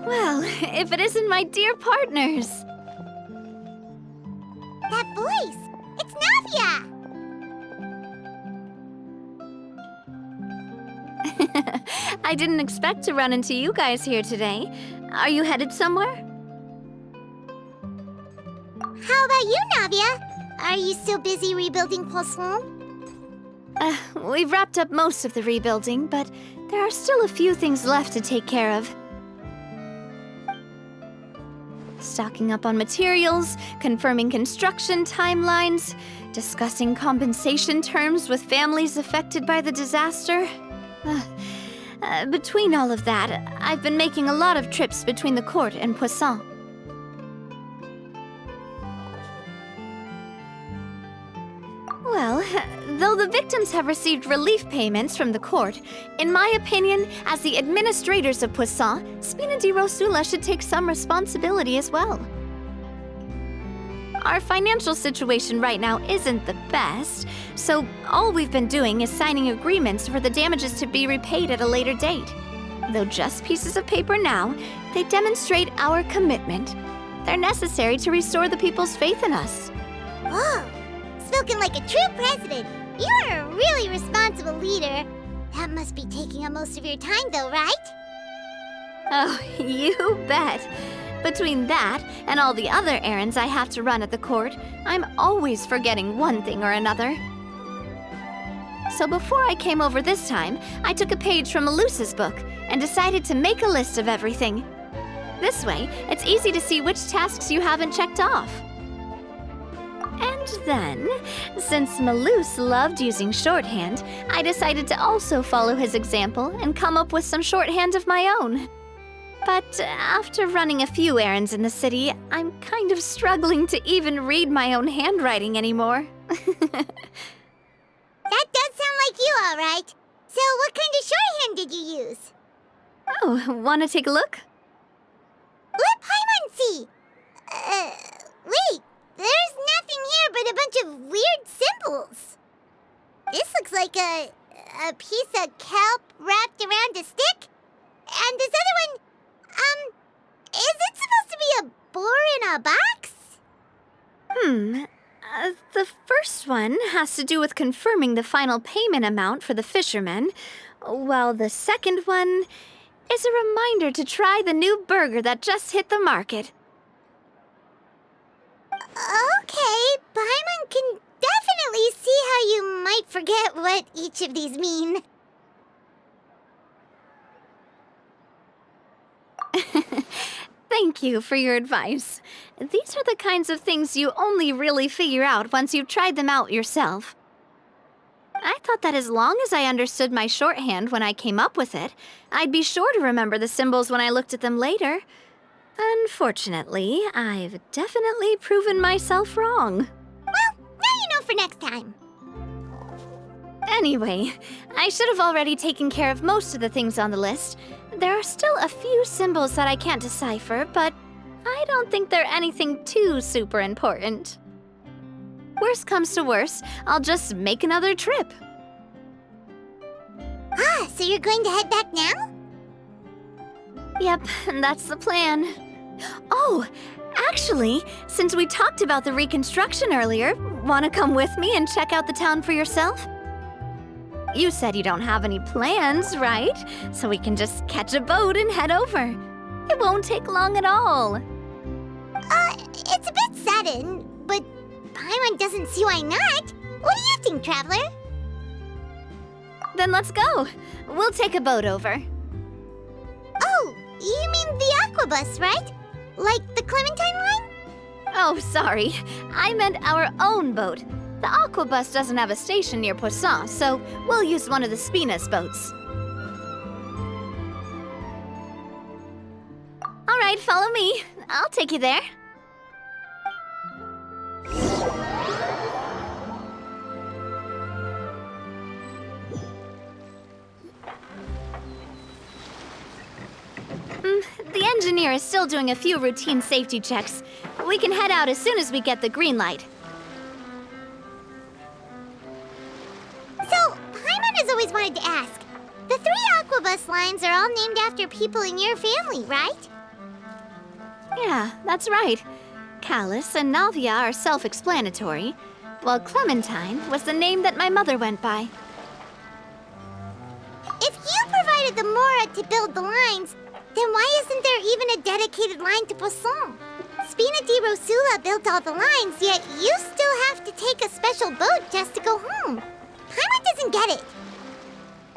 Well, if it isn't my dear partners. That voice! It's Navia! I didn't expect to run into you guys here today. Are you headed somewhere? How about you, Navia? Are you still busy rebuilding Poisson? We've wrapped up most of the rebuilding, but there are still a few things left to take care of. Stocking up on materials, confirming construction timelines, discussing compensation terms with families affected by the disaster. Between all of that, I've been making a lot of trips between the court and Poisson. Well, though the victims have received relief payments from the court, in my opinion, as the administrators of Poisson, Spina di Rosula should take some responsibility as well. Our financial situation right now isn't the best, so all we've been doing is signing agreements for the damages to be repaid at a later date. Though just pieces of paper now, they demonstrate our commitment. They're necessary to restore the people's faith in us. Whoa! Spoken like a true president. You're a really responsible leader. That must be taking up most of your time, though, right? Oh, you bet. Between that and all the other errands I have to run at the court, I'm always forgetting one thing or another. So before I came over this time, I took a page from Melusa's book and decided to make a list of everything. This way, it's easy to see which tasks you haven't checked off. And then, since Melus loved using shorthand, I decided to also follow his example and come up with some shorthand of my own. But after running a few errands in the city, I'm kind of struggling to even read my own handwriting anymore. That does sound like you, all right. So what kind of shorthand did you use? Oh, want to take a look? Let Paimon see! Wait, there's nothing here but a bunch of weird symbols. This looks like a piece of kelp wrapped around a stick. And this other one, is it supposed to be a boar in a box? The first one has to do with confirming the final payment amount for the fishermen, while the second one is a reminder to try the new burger that just hit the market. Okay, Paimon can definitely see how you might forget what each of these mean. Thank you for your advice. These are the kinds of things you only really figure out once you've tried them out yourself. I thought that as long as I understood my shorthand when I came up with it, I'd be sure to remember the symbols when I looked at them later. Unfortunately, I've definitely proven myself wrong. Well, now you know for next time. Anyway, I should have already taken care of most of the things on the list. There are still a few symbols that I can't decipher, but I don't think they're anything too super important. Worst comes to worst, I'll just make another trip. Ah, so you're going to head back now? Yep, that's the plan. Oh, actually, since we talked about the reconstruction earlier, want to come with me and check out the town for yourself? You said you don't have any plans, right? So we can just catch a boat and head over. It won't take long at all. It's a bit sudden, but Paimon doesn't see why not. What do you think, Traveler? Then let's go. We'll take a boat over. Oh, you mean the Aquabus, right? Like the Clementine line? Oh, sorry. I meant our own boat. The Aquabus doesn't have a station near Poisson, so we'll use one of the Spina's boats. All right, follow me. I'll take you there. the engineer is still doing a few routine safety checks. We can head out as soon as we get the green light. So, Paimon has always wanted to ask. The 3 Aquabus lines are all named after people in your family, right? Yeah, that's right. Callus and Navia are self-explanatory, while Clementine was the name that my mother went by. If you provided the Mora to build the lines, then why isn't there even a dedicated line to Poisson? Spina di Rosula built all the lines, yet you still have to take a special boat just to go home. Paimon doesn't get it.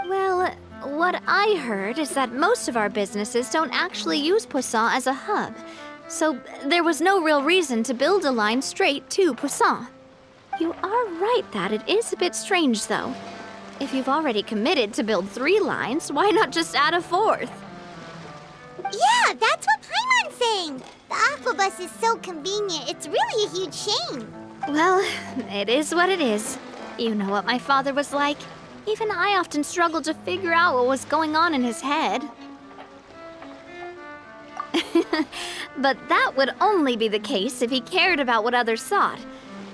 Well, what I heard is that most of our businesses don't actually use Poisson as a hub, so there was no real reason to build a line straight to Poisson. You are right that it is a bit strange, though. If you've already committed to build 3 lines, why not just add a 4th? Yeah, that's what Paimon's saying. The Aquabus is so convenient, it's really a huge shame. Well, it is what it is. You know what my father was like. Even I often struggled to figure out what was going on in his head. But that would only be the case if he cared about what others thought.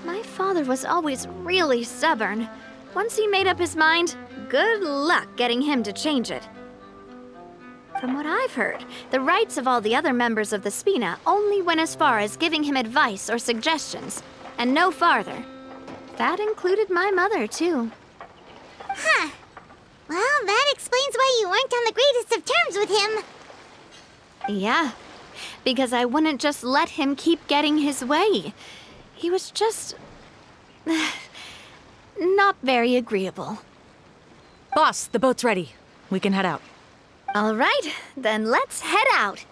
My father was always really stubborn. Once he made up his mind, good luck getting him to change it. From what I've heard, the rights of all the other members of the Spina only went as far as giving him advice or suggestions, and no farther. That included my mother, too. Huh. Well, that explains why you weren't on the greatest of terms with him. Yeah, because I wouldn't just let him keep getting his way. He was just... not very agreeable. Boss, the boat's ready. We can head out. All right, then let's head out.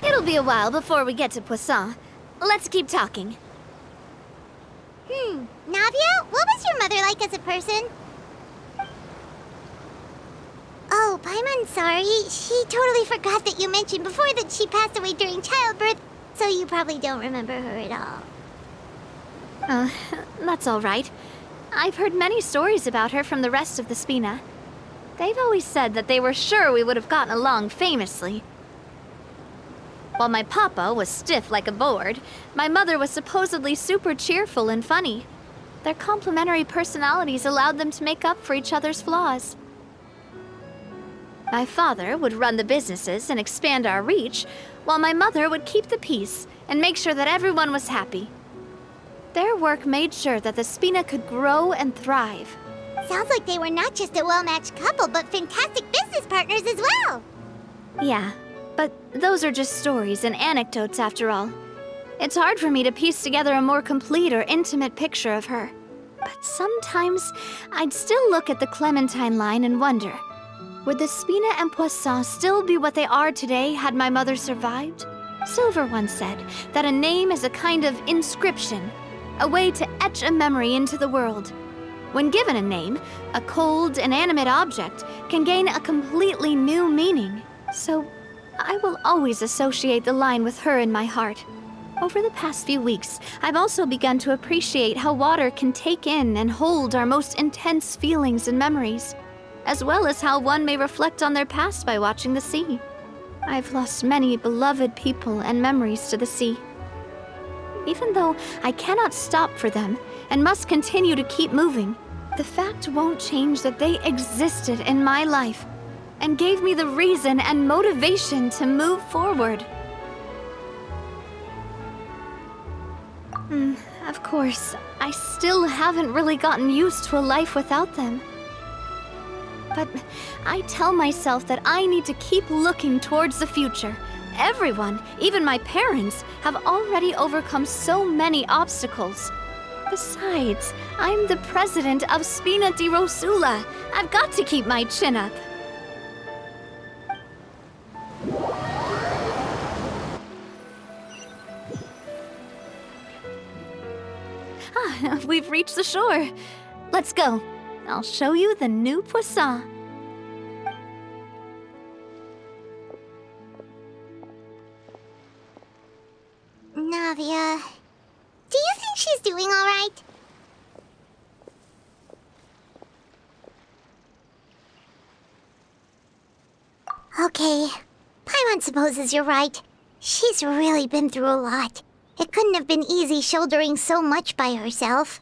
It'll be a while before we get to Poisson. Let's keep talking. Navia, what was your mother like as a person? Oh, Paimon's sorry. She totally forgot that you mentioned before that she passed away during childbirth, so you probably don't remember her at all. That's all right. I've heard many stories about her from the rest of the Spina. They've always said that they were sure we would have gotten along famously. While my papa was stiff like a board, my mother was supposedly super cheerful and funny. Their complementary personalities allowed them to make up for each other's flaws. My father would run the businesses and expand our reach, while my mother would keep the peace and make sure that everyone was happy. Their work made sure that the Spina could grow and thrive. Sounds like they were not just a well-matched couple, but fantastic business partners as well. Yeah, but those are just stories and anecdotes after all. It's hard for me to piece together a more complete or intimate picture of her. But sometimes I'd still look at the Clementine line and wonder, would the Spina and Poisson still be what they are today had my mother survived? Silver once said that a name is a kind of inscription, a way to etch a memory into the world. When given a name, a cold, inanimate object can gain a completely new meaning. So I will always associate the line with her in my heart. Over the past few weeks, I've also begun to appreciate how water can take in and hold our most intense feelings and memories, as well as how one may reflect on their past by watching the sea. I've lost many beloved people and memories to the sea. Even though I cannot stop for them and must continue to keep moving, the fact won't change that they existed in my life and gave me the reason and motivation to move forward. Of course, I still haven't really gotten used to a life without them. But I tell myself that I need to keep looking towards the future. Everyone, even my parents, have already overcome so many obstacles. Besides, I'm the president of Spina di Rosula. I've got to keep my chin up. We've reached the shore. Let's go. I'll show you the new poisson. Navia. Do you think she's doing all right? Okay. Paimon supposes you're right. She's really been through a lot. It couldn't have been easy shouldering so much by herself.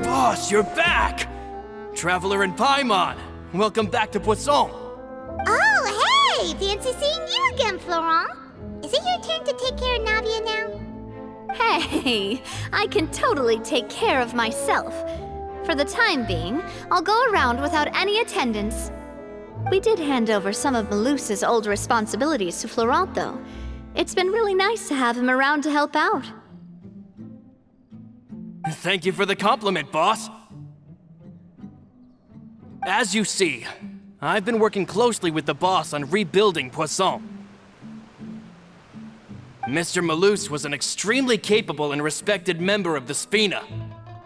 Boss, you're back! Traveler and Paimon, welcome back to Poisson. Oh, hey! Fancy seeing you again, Florent. Is it your turn to take care of Navia now? Hey, I can totally take care of myself. For the time being, I'll go around without any attendance. We did hand over some of Malus's old responsibilities to Florent, though. It's been really nice to have him around to help out. Thank you for the compliment, boss. As you see, I've been working closely with the boss on rebuilding Poisson. Mr. Malus was an extremely capable and respected member of the Spina.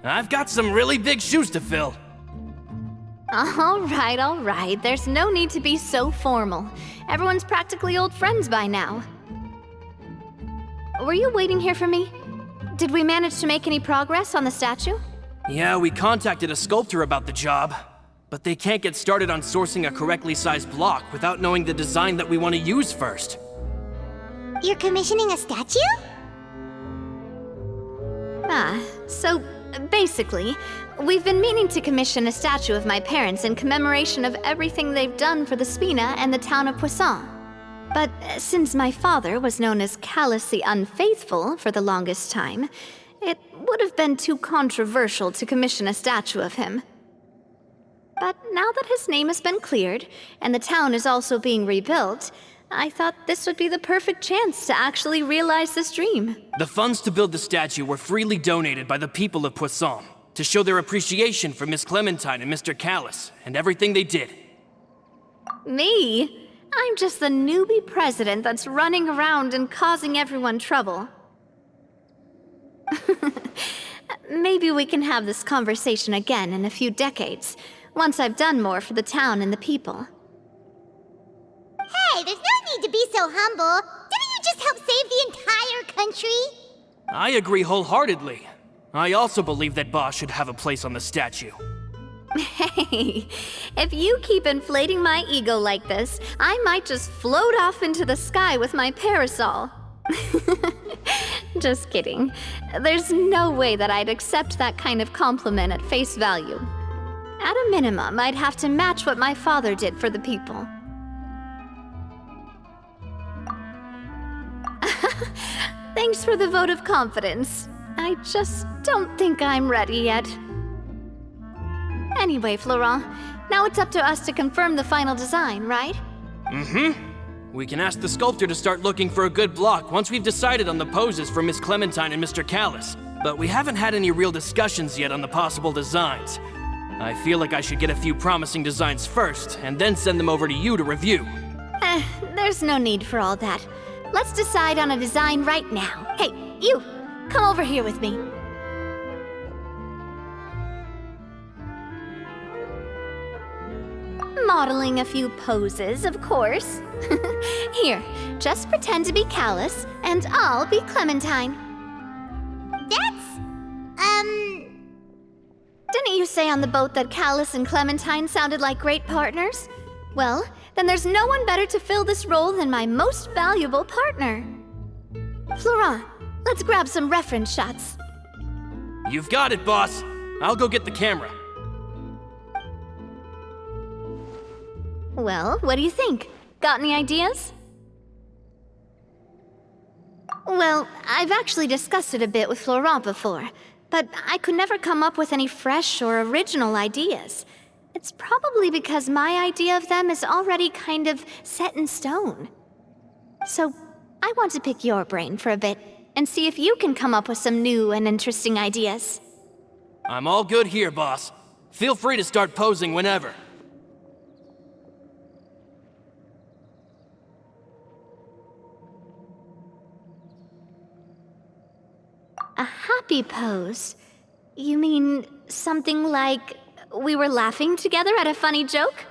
I've got some really big shoes to fill. All right. There's no need to be so formal. Everyone's practically old friends by now. Were you waiting here for me? Did we manage to make any progress on the statue? Yeah, we contacted a sculptor about the job, but they can't get started on sourcing a correctly sized block without knowing the design that we want to use first. You're commissioning a statue? So basically, we've been meaning to commission a statue of my parents in commemoration of everything they've done for the Spina and the town of Poisson. But since my father was known as Callus the Unfaithful for the longest time, it would have been too controversial to commission a statue of him. But now that his name has been cleared, and the town is also being rebuilt, I thought this would be the perfect chance to actually realize this dream. The funds to build the statue were freely donated by the people of Poisson to show their appreciation for Miss Clementine and Mr. Callus and everything they did. Me? I'm just the newbie president that's running around and causing everyone trouble. Maybe we can have this conversation again in a few decades, once I've done more for the town and the people. Hey, there's no need to be so humble. Didn't you just help save the entire country? I agree wholeheartedly. I also believe that Boss should have a place on the statue. Hey, if you keep inflating my ego like this, I might just float off into the sky with my parasol. Just kidding. There's no way that I'd accept that kind of compliment at face value. At a minimum, I'd have to match what my father did for the people. Thanks for the vote of confidence. I just don't think I'm ready yet. Anyway, Florent, now it's up to us to confirm the final design, right? We can ask the sculptor to start looking for a good block once we've decided on the poses for Miss Clementine and Mr. Callus. But we haven't had any real discussions yet on the possible designs. I feel like I should get a few promising designs first, and then send them over to you to review. There's no need for all that. Let's decide on a design right now. Hey, you! Come over here with me. Modeling a few poses, of course. Here, just pretend to be Callus, and I'll be Clementine. Didn't you say on the boat that Callus and Clementine sounded like great partners? Well, then there's no one better to fill this role than my most valuable partner. Florent, let's grab some reference shots. You've got it, boss. I'll go get the camera. Well, what do you think? Got any ideas? Well, I've actually discussed it a bit with Florent before. but I could never come up with any fresh or original ideas. It's probably because my idea of them is already kind of set in stone. So, I want to pick your brain for a bit and see if you can come up with some new and interesting ideas. I'm all good here, boss. Feel free to start posing whenever. A happy pose? You mean something like we were laughing together at a funny joke?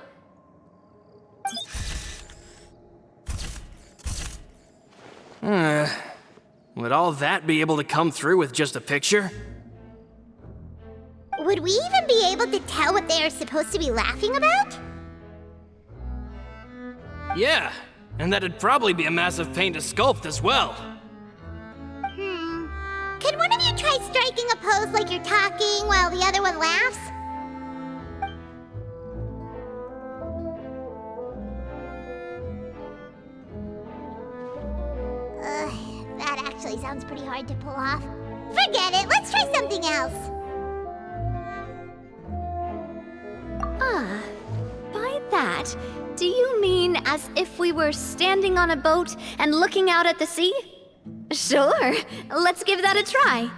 Would all that be able to come through with just a picture? Would we even be able to tell what they are supposed to be laughing about? Yeah, and that'd probably be a massive pain to sculpt as well. Could one of you try striking a pose like you're talking while the other one laughs? That actually sounds pretty hard to pull off. Forget it, let's try something else. By that, do you mean as if we were standing on a boat and looking out at the sea? Sure, let's give that a try.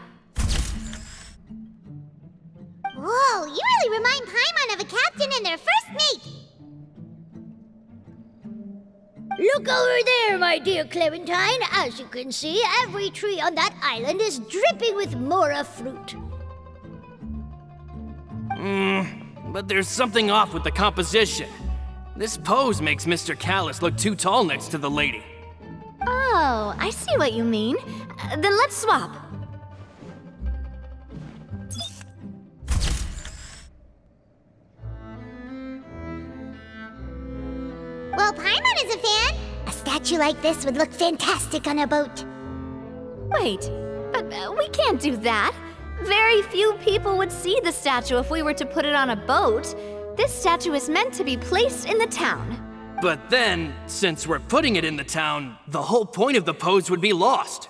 Whoa, you really remind Paimon of a captain and their first mate. Look over there, my dear Clementine. As you can see, every tree on that island is dripping with mora fruit. But there's something off with the composition. This pose makes Mr. Callus look too tall next to the lady. Oh, I see what you mean. Then let's swap. Well, Paimon is a fan. A statue like this would look fantastic on a boat. Wait, but we can't do that. Very few people would see the statue if we were to put it on a boat. This statue is meant to be placed in the town. But then, since we're putting it in the town, the whole point of the pose would be lost.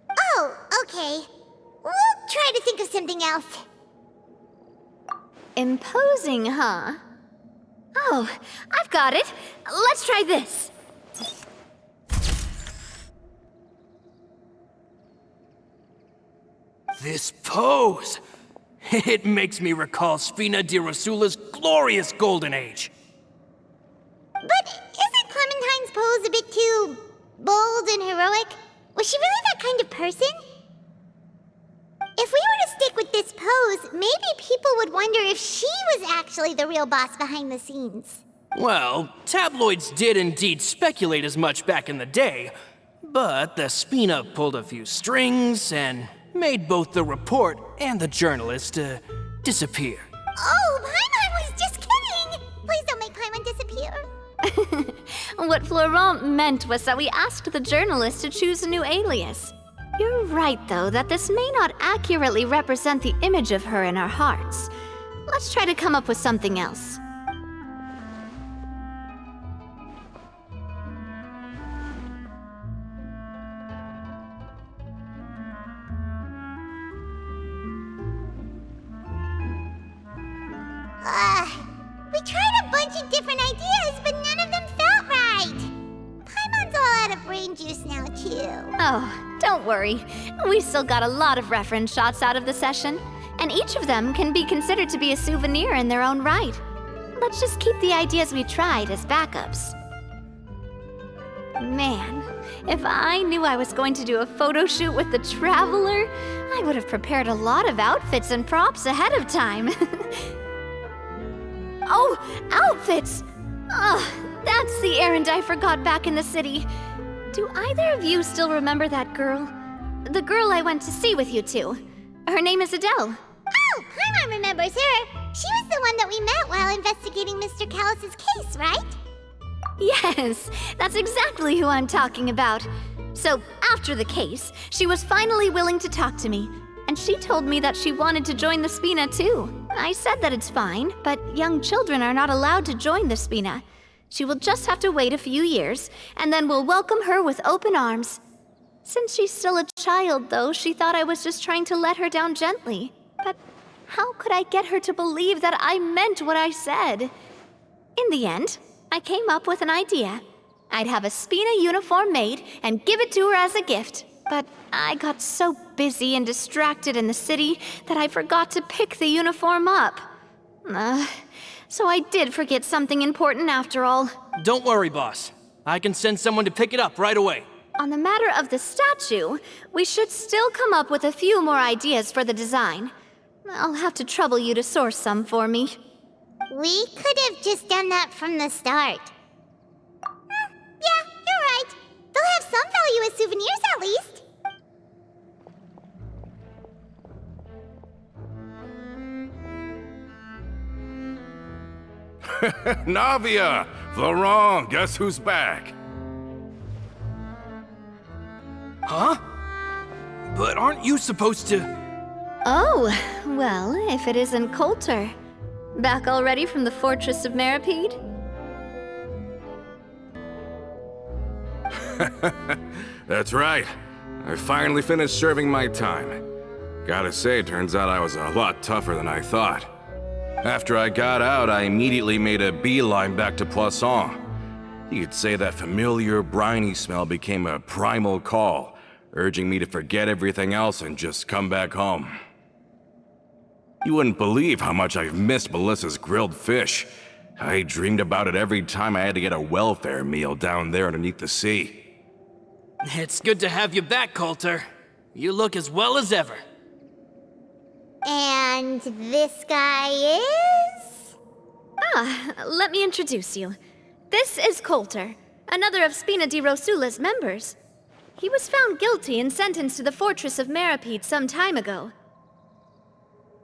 Oh, okay. We'll try to think of something else. Imposing, huh? Oh, I've got it. Let's try this. This pose! It makes me recall Spina di Rosula's glorious golden age. But isn't Clementine's pose a bit too bold and heroic? Was she really that kind of person? If we were to stick with this pose, maybe people would wonder if she was actually the real boss behind the scenes. Well, tabloids did indeed speculate as much back in the day, but the Spina pulled a few strings and made both the report and the journalist disappear. Oh, Paimon was just kidding! Please don't make Paimon disappear. What Florent meant was that we asked the journalist to choose a new alias. You're right, though, that this may not accurately represent the image of her in our hearts. Let's try to come up with something else. We tried a bunch of different ideas, but none of them felt right. Paimon's all out of brain juice now, too. Oh, don't worry. We still got a lot of reference shots out of the session, and each of them can be considered to be a souvenir in their own right. Let's just keep the ideas we tried as backups. Man, if I knew I was going to do a photo shoot with the Traveler, I would have prepared a lot of outfits and props ahead of time. Oh, outfits! That's the errand I forgot back in the city. Do either of you still remember that girl? The girl I went to see with you two. Her name is Adele. Oh, Paimon remembers her. She was the one that we met while investigating Mr. Callus's case, right? Yes, that's exactly who I'm talking about. So, after the case, she was finally willing to talk to me. And she told me that she wanted to join the Spina too. I said that it's fine, but young children are not allowed to join the Spina. She will just have to wait a few years, and then we'll welcome her with open arms. Since she's still a child, though, she thought I was just trying to let her down gently. But how could I get her to believe that I meant what I said? In the end, I came up with an idea. I'd have a Spina uniform made and give it to her as a gift. But I got so busy and distracted in the city that I forgot to pick the uniform up. So I did forget something important after all. Don't worry, boss. I can send someone to pick it up right away. On the matter of the statue, we should still come up with a few more ideas for the design. I'll have to trouble you to source some for me. We could have just done that from the start. Yeah, you're right. They'll have some value as souvenirs at least. Navia! Florent, guess who's back? Huh? But aren't you supposed to... Oh, well, if it isn't Coulter. Back already from the Fortress of Meripede? That's right. I finally finished serving my time. Gotta say, turns out I was a lot tougher than I thought. After I got out, I immediately made a beeline back to Poisson. You could say that familiar, briny smell became a primal call, urging me to forget everything else and just come back home. You wouldn't believe how much I've missed Melissa's grilled fish. I dreamed about it every time I had to get a welfare meal down there underneath the sea. It's good to have you back, Coulter. You look as well as ever. And this guy is? Let me introduce you. This is Coulter, another of Spina di Rosula's members. He was found guilty and sentenced to the Fortress of Meripede some time ago.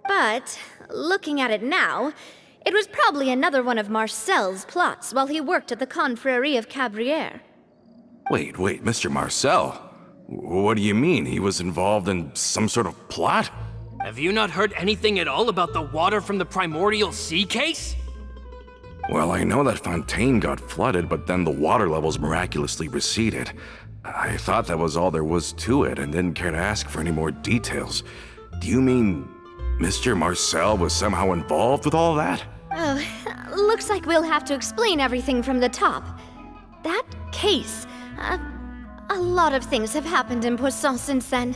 But, looking at it now, it was probably another one of Marcel's plots while he worked at the Confrérie of Cabrières. Wait, Mr. Marcel? What do you mean? He was involved in some sort of plot? Have you not heard anything at all about the water from the primordial sea case? Well, I know that Fontaine got flooded, but then the water levels miraculously receded. I thought that was all there was to it and didn't care to ask for any more details. Do you mean Mr. Marcel was somehow involved with all that? Oh, looks like we'll have to explain everything from the top. That case, a lot of things have happened in Poisson since then.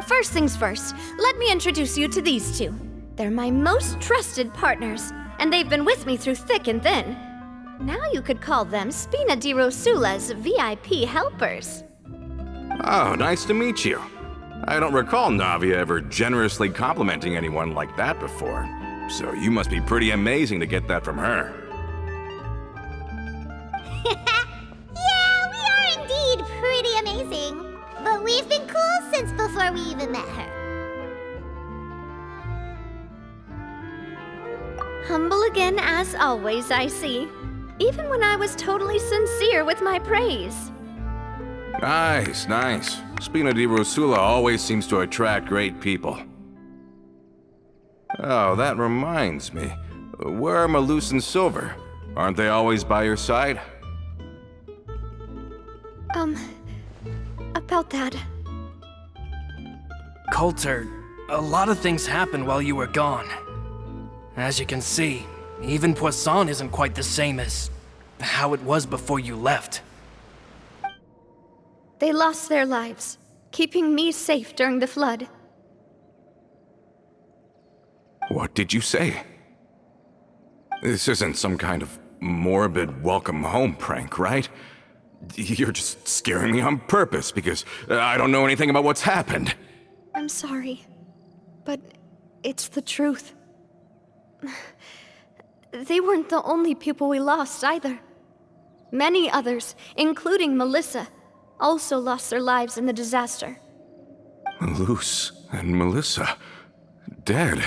First things first, let me introduce you to these two. They're my most trusted partners, and they've been with me through thick and thin. Now you could call them Spina di Rosula's VIP helpers. Oh, nice to meet you. I don't recall Navia ever generously complimenting anyone like that before, so you must be pretty amazing to get that from her. Yeah, we are indeed pretty amazing. But we've been cool since before we even met her. Humble again as always, I see. Even when I was totally sincere with my praise. Nice. Spina di Rosula always seems to attract great people. Oh, that reminds me. Where are Malus and Silver? Aren't they always by your side? About that. Coulter, a lot of things happened while you were gone. As you can see, even Poisson isn't quite the same as how it was before you left. They lost their lives, keeping me safe during the flood. What did you say? This isn't some kind of morbid welcome home prank, right? You're just scaring me on purpose because I don't know anything about what's happened. I'm sorry, but it's the truth. They weren't the only people we lost either. Many others, including Melissa, also lost their lives in the disaster. Malus and Melissa, dead.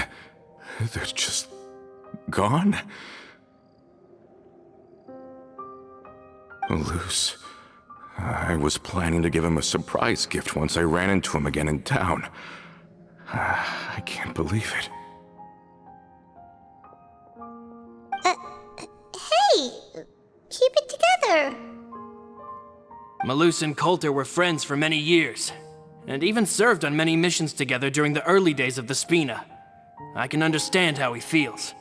They're just gone? Malus. I was planning to give him a surprise gift once I ran into him again in town. I can't believe it. Hey! Keep it together! Malus and Coulter were friends for many years, and even served on many missions together during the early days of the Spina. I can understand how he feels.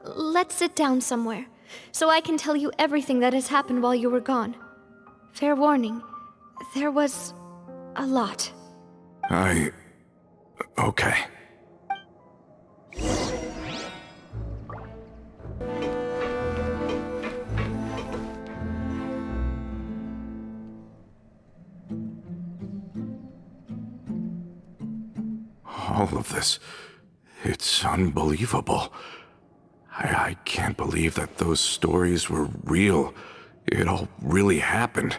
Let's sit down somewhere, so I can tell you everything that has happened while you were gone. Fair warning, there was a lot. Okay. All of this, it's unbelievable. I can't believe that those stories were real. It all really happened.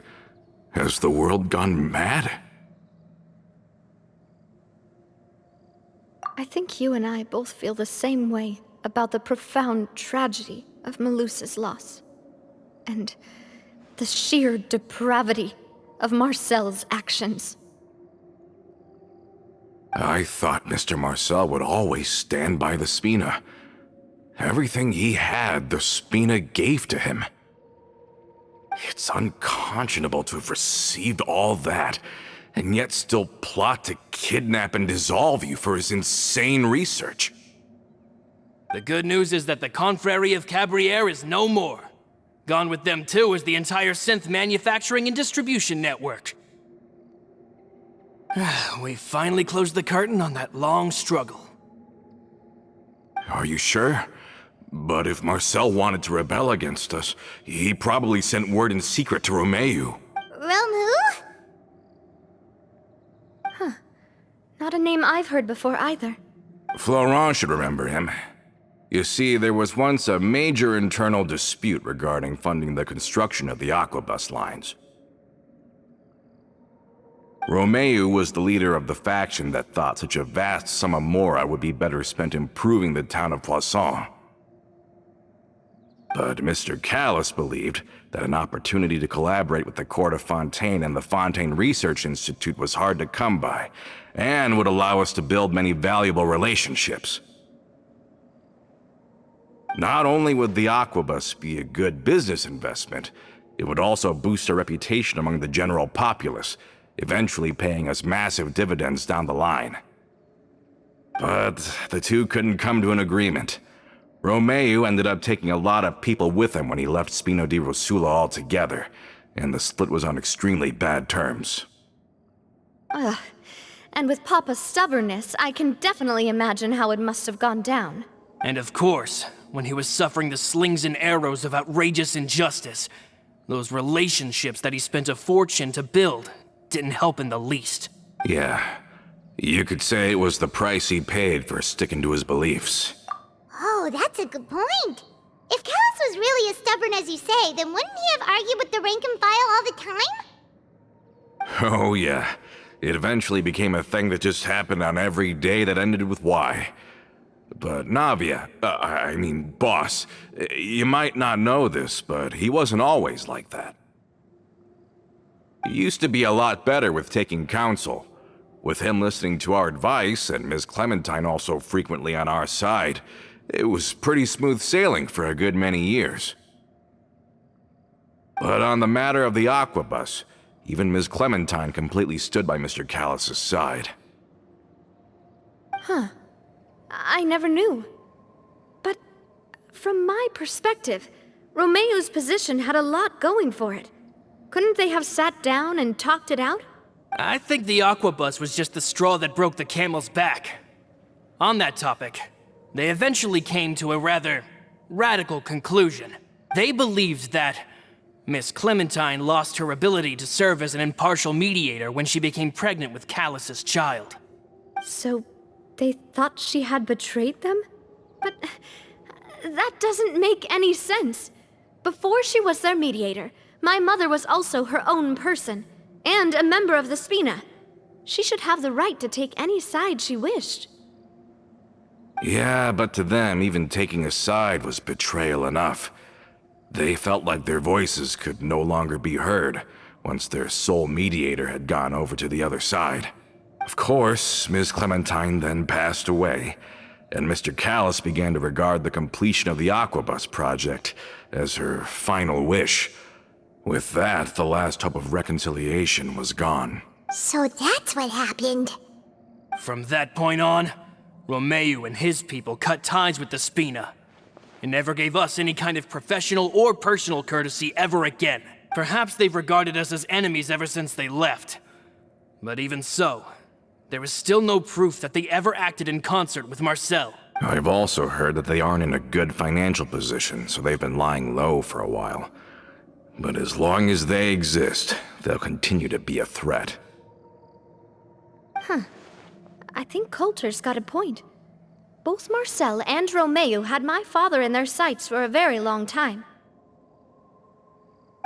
Has the world gone mad? I think you and I both feel the same way about the profound tragedy of Melusa's loss. And the sheer depravity of Marcel's actions. I thought Mr. Marcel would always stand by the Spina. Everything he had, the Spina gave to him. It's unconscionable to have received all that, and yet still plot to kidnap and dissolve you for his insane research. The good news is that the Confrérie of Cabriere is no more. Gone with them too is the entire synth manufacturing and distribution network. We finally closed the curtain on that long struggle. Are you sure? But if Marcel wanted to rebel against us, he probably sent word in secret to Romeu. Rome who? Not a name I've heard before either. Florent should remember him. You see, there was once a major internal dispute regarding funding the construction of the Aquabus lines. Romeu was the leader of the faction that thought such a vast sum of mora would be better spent improving the town of Poisson. But Mr. Callis believed that an opportunity to collaborate with the court of Fontaine and the Fontaine Research Institute was hard to come by, and would allow us to build many valuable relationships. Not only would the Aquabus be a good business investment, it would also boost our reputation among the general populace, eventually paying us massive dividends down the line. But the two couldn't come to an agreement. Romeu ended up taking a lot of people with him when he left Spino di Rosula altogether, and the split was on extremely bad terms. And with Papa's stubbornness, I can definitely imagine how it must have gone down. And of course, when he was suffering the slings and arrows of outrageous injustice, those relationships that he spent a fortune to build didn't help in the least. Yeah, you could say it was the price he paid for sticking to his beliefs. Oh, that's a good point. If Callis was really as stubborn as you say, then wouldn't he have argued with the rank and file all the time? Oh yeah, it eventually became a thing that just happened on every day that ended with Y. But Navia, boss, you might not know this, but he wasn't always like that. He used to be a lot better with taking counsel. With him listening to our advice, and Ms. Clementine also frequently on our side, it was pretty smooth sailing for a good many years. But on the matter of the Aquabus, even Ms. Clementine completely stood by Mr. Callis' side. I never knew. But from my perspective, Romeu's position had a lot going for it. Couldn't they have sat down and talked it out? I think the Aquabus was just the straw that broke the camel's back. On that topic, they eventually came to a rather radical conclusion. They believed that Miss Clementine lost her ability to serve as an impartial mediator when she became pregnant with Callus's child. So they thought she had betrayed them? But that doesn't make any sense. Before she was their mediator, my mother was also her own person, and a member of the Spina. She should have the right to take any side she wished. Yeah, but to them, even taking a side was betrayal enough. They felt like their voices could no longer be heard once their sole mediator had gone over to the other side. Of course, Ms. Clementine then passed away, and Mr. Callis began to regard the completion of the Aquabus project as her final wish. With that, the last hope of reconciliation was gone. So that's what happened. From that point on, Romeo and his people cut ties with the Spina, and never gave us any kind of professional or personal courtesy ever again. Perhaps they've regarded us as enemies ever since they left. But even so, there is still no proof that they ever acted in concert with Marcel. I've also heard that they aren't in a good financial position, so they've been lying low for a while. But as long as they exist, they'll continue to be a threat. I think Coulter's got a point. Both Marcel and Romeo had my father in their sights for a very long time.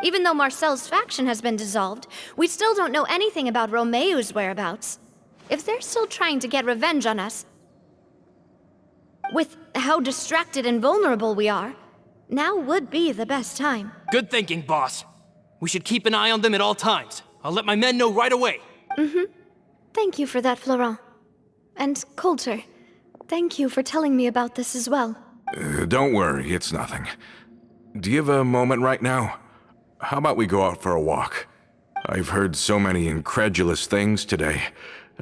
Even though Marcel's faction has been dissolved, we still don't know anything about Romeo's whereabouts. If they're still trying to get revenge on us, with how distracted and vulnerable we are, now would be the best time. Good thinking, boss. We should keep an eye on them at all times. I'll let my men know right away. Thank you for that, Florent. And Coulter, thank you for telling me about this as well. Don't worry, it's nothing. Do you have a moment right now? How about we go out for a walk? I've heard so many incredulous things today.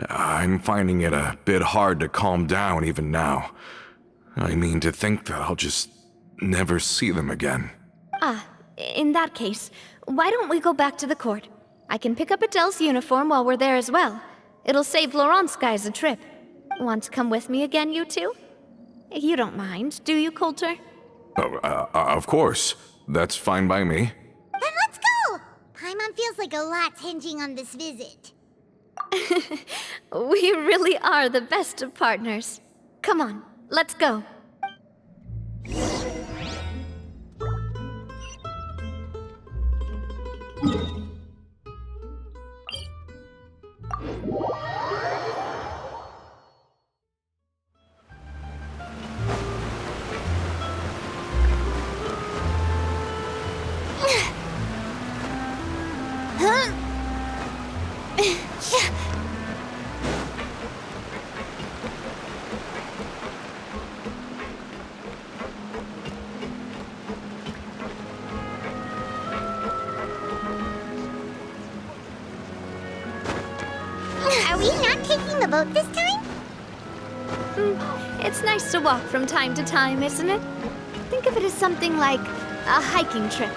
I'm finding it a bit hard to calm down even now. I mean, to think that I'll just never see them again. In that case, why don't we go back to the court? I can pick up Adele's uniform while we're there as well. It'll save Laurent's guys a trip. Want to come with me again, you two? You don't mind, do you, Coulter? Of course. That's fine by me. Then let's go! Paimon feels like a lot's hinging on this visit. We really are the best of partners. Come on, let's go. Are we not taking the boat this time? It's nice to walk from time to time, isn't it? Think of it as something like a hiking trip.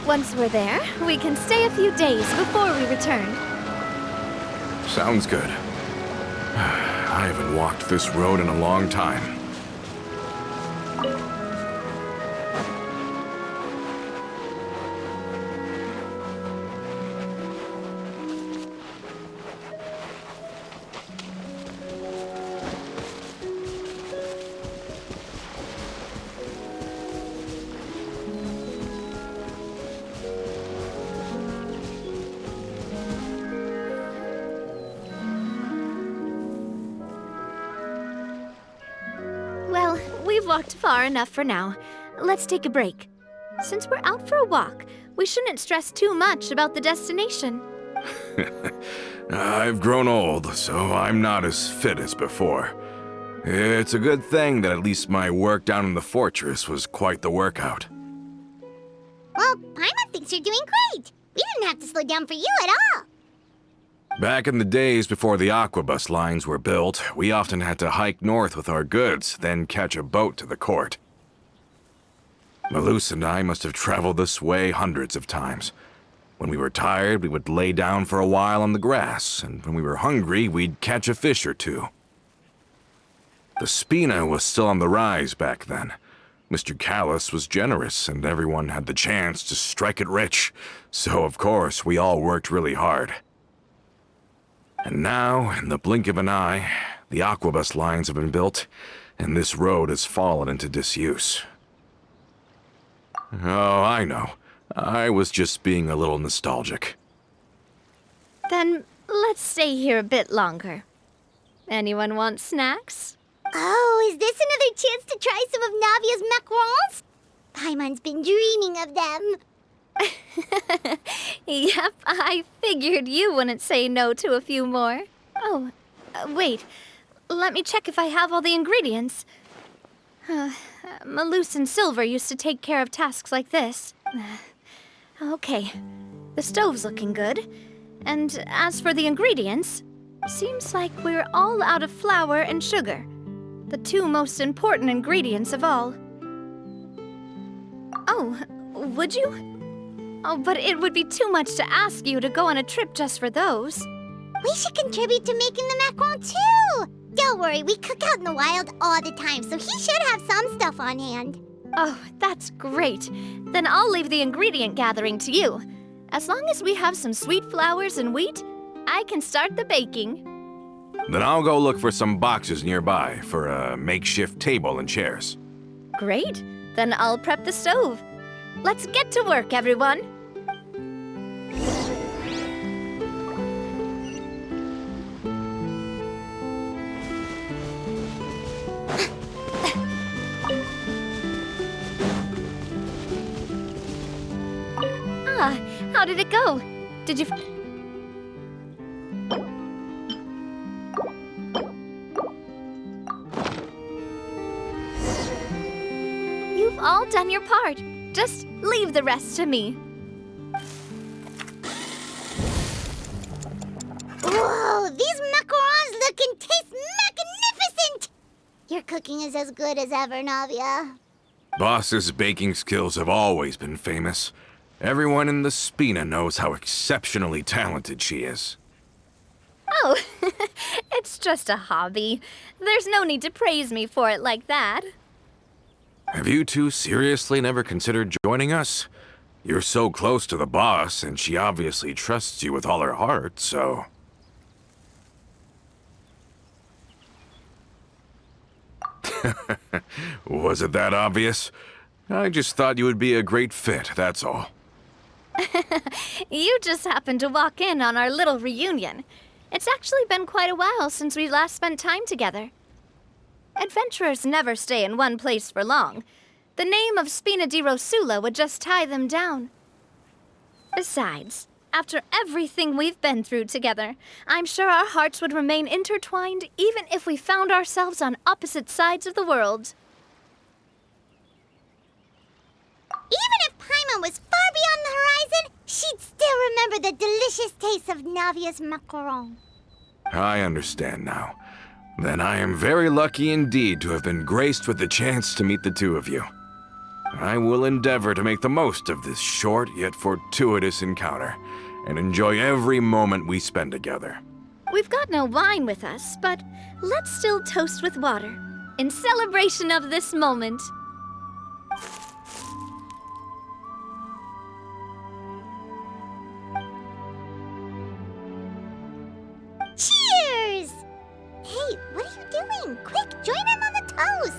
Once we're there, we can stay a few days before we return. Sounds good. I haven't walked this road in a long time. Well, we've walked far enough for now. Let's take a break. Since we're out for a walk, we shouldn't stress too much about the destination. I've grown old, so I'm not as fit as before. It's a good thing that at least my work down in the fortress was quite the workout. Well, Paimon thinks you're doing great. We didn't have to slow down for you at all. Back in the days before the aquabus lines were built, we often had to hike north with our goods, then catch a boat to the court. Malus and I must have traveled this way hundreds of times. When we were tired, we would lay down for a while on the grass, and when we were hungry, we'd catch a fish or two. The Spina was still on the rise back then. Mr. Callis was generous, and everyone had the chance to strike it rich, so of course we all worked really hard. And now, in the blink of an eye, the aquabus lines have been built, and this road has fallen into disuse. Oh, I know. I was just being a little nostalgic. Then let's stay here a bit longer. Anyone want snacks? Oh, is this another chance to try some of Navia's macarons? Paimon's been dreaming of them. Yep, I figured you wouldn't say no to a few more. Oh, wait. Let me check if I have all the ingredients. Malus and Silver used to take care of tasks like this. Okay, the stove's looking good. And as for the ingredients, Seems like we're all out of flour and sugar, the two most important ingredients of all. Oh, would you? Oh, but it would be too much to ask you to go on a trip just for those. We should contribute to making the macaron too! Don't worry, we cook out in the wild all the time, so he should have some stuff on hand. Oh, that's great. Then I'll leave the ingredient gathering to you. As long as we have some sweet flours and wheat, I can start the baking. Then I'll go look for some boxes nearby for a makeshift table and chairs. Great. Then I'll prep the stove. Let's get to work, everyone. How did it go? Did you... You've all done your part. Just leave the rest to me. Whoa, these macarons look and taste magnificent! Your cooking is as good as ever, Navia. Boss's baking skills have always been famous. Everyone in the Spina knows how exceptionally talented she is. Oh, it's just a hobby. There's no need to praise me for it like that. Have you two seriously never considered joining us? You're so close to the boss, and she obviously trusts you with all her heart, so... Was it that obvious? I just thought you would be a great fit, that's all. You just happened to walk in on our little reunion. It's actually been quite a while since we last spent time together. Adventurers never stay in one place for long. The name of Spina di Rosula would just tie them down. Besides, after everything we've been through together, I'm sure our hearts would remain intertwined even if we found ourselves on opposite sides of the world. Even if Paimon was far beyond the horizon, she'd still remember the delicious taste of Navia's macaron. I understand now. Then I am very lucky indeed to have been graced with the chance to meet the two of you. I will endeavor to make the most of this short yet fortuitous encounter, and enjoy every moment we spend together. We've got no wine with us, but let's still toast with water, in celebration of this moment. Cheers! Hey, what are you doing? Quick, join in on the toast!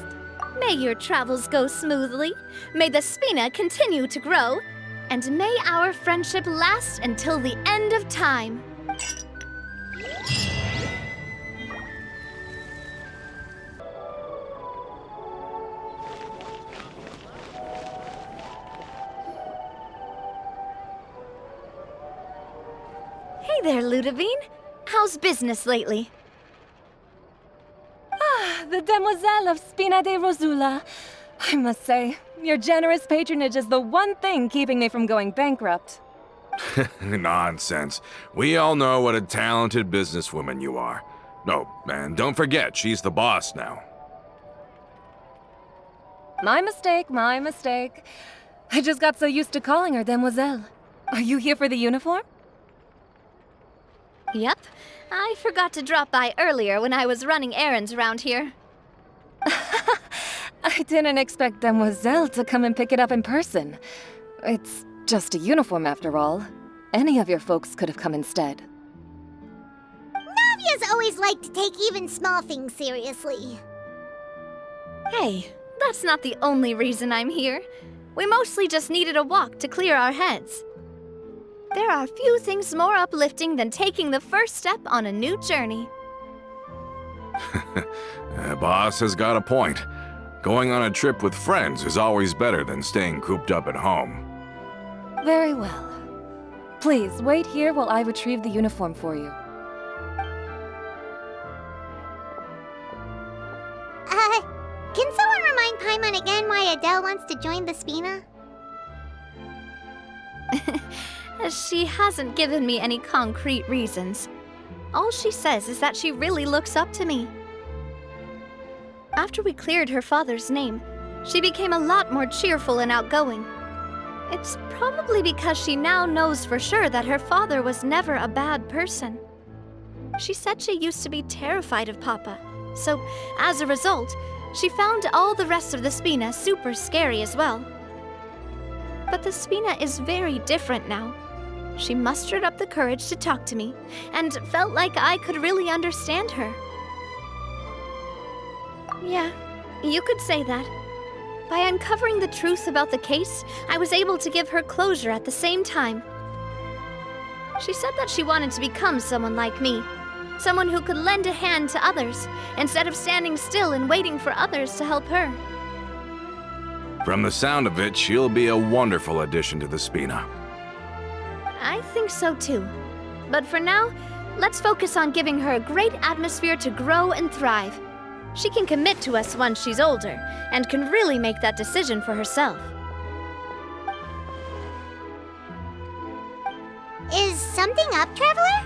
May your travels go smoothly, may the Spina continue to grow, and may our friendship last until the end of time. Hey there, Ludovine. How's business lately? The Demoiselle of Spina de Rosula. I must say, your generous patronage is the one thing keeping me from going bankrupt. Nonsense. We all know what a talented businesswoman you are. No, and don't forget, she's the boss now. My mistake, my mistake. I just got so used to calling her Demoiselle. Are you here for the uniform? Yep. I forgot to drop by earlier when I was running errands around here. I didn't expect Demoiselle to come and pick it up in person. It's just a uniform after all. Any of your folks could have come instead. Navia's always liked to take even small things seriously. Hey, that's not the only reason I'm here. We mostly just needed a walk to clear our heads. There are few things more uplifting than taking the first step on a new journey. Boss has got a point. Going on a trip with friends is always better than staying cooped up at home. Very well. Please, wait here while I retrieve the uniform for you. Can someone remind Paimon again why Adele wants to join the Spina? She hasn't given me any concrete reasons. All she says is that she really looks up to me. After we cleared her father's name, she became a lot more cheerful and outgoing. It's probably because she now knows for sure that her father was never a bad person. She said she used to be terrified of Papa, so as a result, she found all the rest of the Spina super scary as well. But the Spina is very different now. She mustered up the courage to talk to me, and felt like I could really understand her. Yeah, you could say that. By uncovering the truth about the case, I was able to give her closure at the same time. She said that she wanted to become someone like me, someone who could lend a hand to others, instead of standing still and waiting for others to help her. From the sound of it, she'll be a wonderful addition to the Spina. I think so too. But for now, let's focus on giving her a great atmosphere to grow and thrive. She can commit to us once she's older, and can really make that decision for herself. Is something up, Traveler?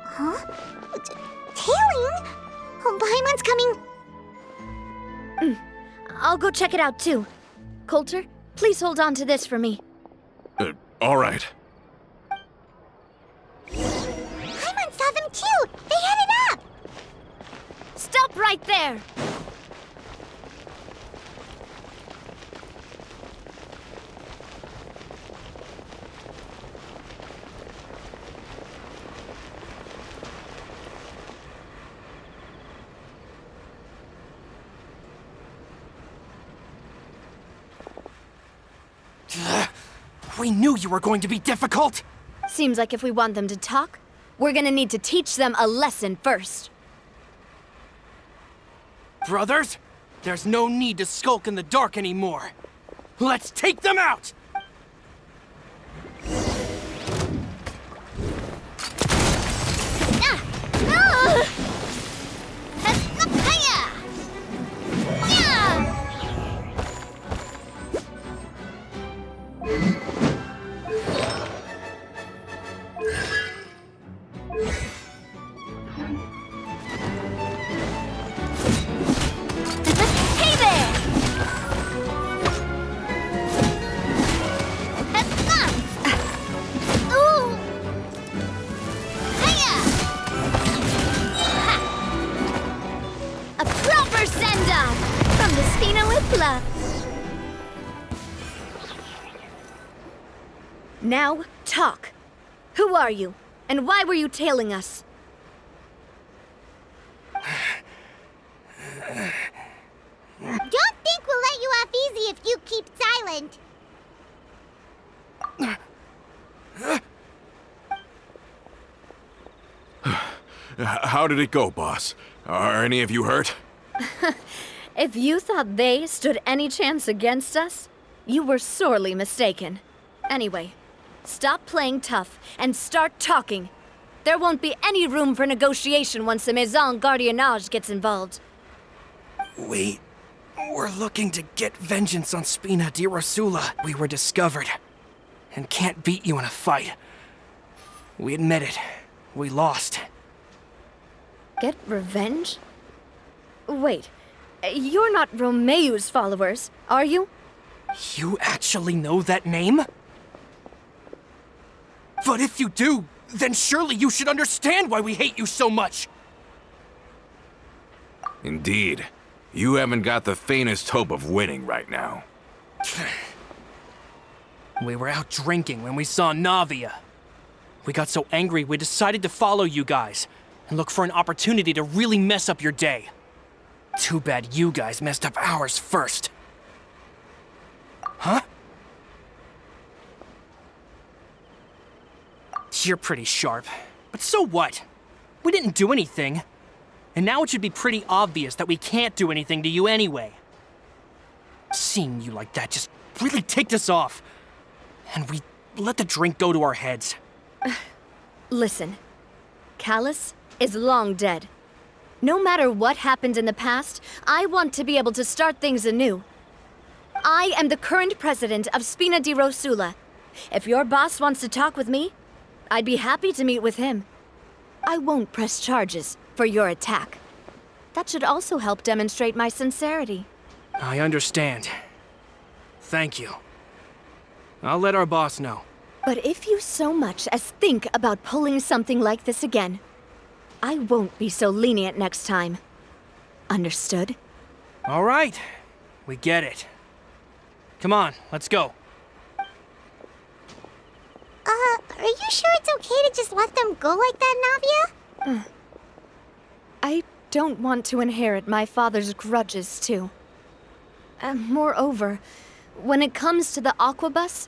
Huh? Tailing? Oh, Paimon's coming. I'll go check it out too. Coulter, please hold on to this for me. All right. Paimon saw them too! They headed up! Stop right there! We knew you were going to be difficult! Seems like if we want them to talk, we're gonna need to teach them a lesson first. Brothers, there's no need to skulk in the dark anymore. Let's take them out! Hey there! Ooh! Hiya! Ha! A proper send-off from the Spina with love. Now, talk. Who are you? And why were you tailing us? Don't think we'll let you off easy if you keep silent. How did it go, boss? Are any of you hurt? If you thought they stood any chance against us, you were sorely mistaken. Anyway, stop playing tough and start talking. There won't be any room for negotiation once the Maison Gardiennage gets involved. We're looking to get vengeance on Spina di Rosula. We were discovered, and can't beat you in a fight. We admit it. We lost. Get revenge? Wait, you're not Romeu's followers, are you? You actually know that name? But if you do, then surely you should understand why we hate you so much! Indeed. You haven't got the faintest hope of winning right now. We were out drinking when we saw Navia. We got so angry we decided to follow you guys and look for an opportunity to really mess up your day. Too bad you guys messed up ours first. Huh? You're pretty sharp, but so what? We didn't do anything. And now it should be pretty obvious that we can't do anything to you anyway. Seeing you like that just really ticked us off. And we let the drink go to our heads. Listen, Callus is long dead. No matter what happened in the past, I want to be able to start things anew. I am the current president of Spina di Rosula, If your boss wants to talk with me, I'd be happy to meet with him. I won't press charges for your attack. That should also help demonstrate my sincerity. I understand. Thank you. I'll let our boss know. But if you so much as think about pulling something like this again, I won't be so lenient next time. Understood? All right. We get it. Come on, let's go. Are you sure it's okay to just let them go like that, Navia? I don't want to inherit my father's grudges, too. Moreover, when it comes to the Aquabus,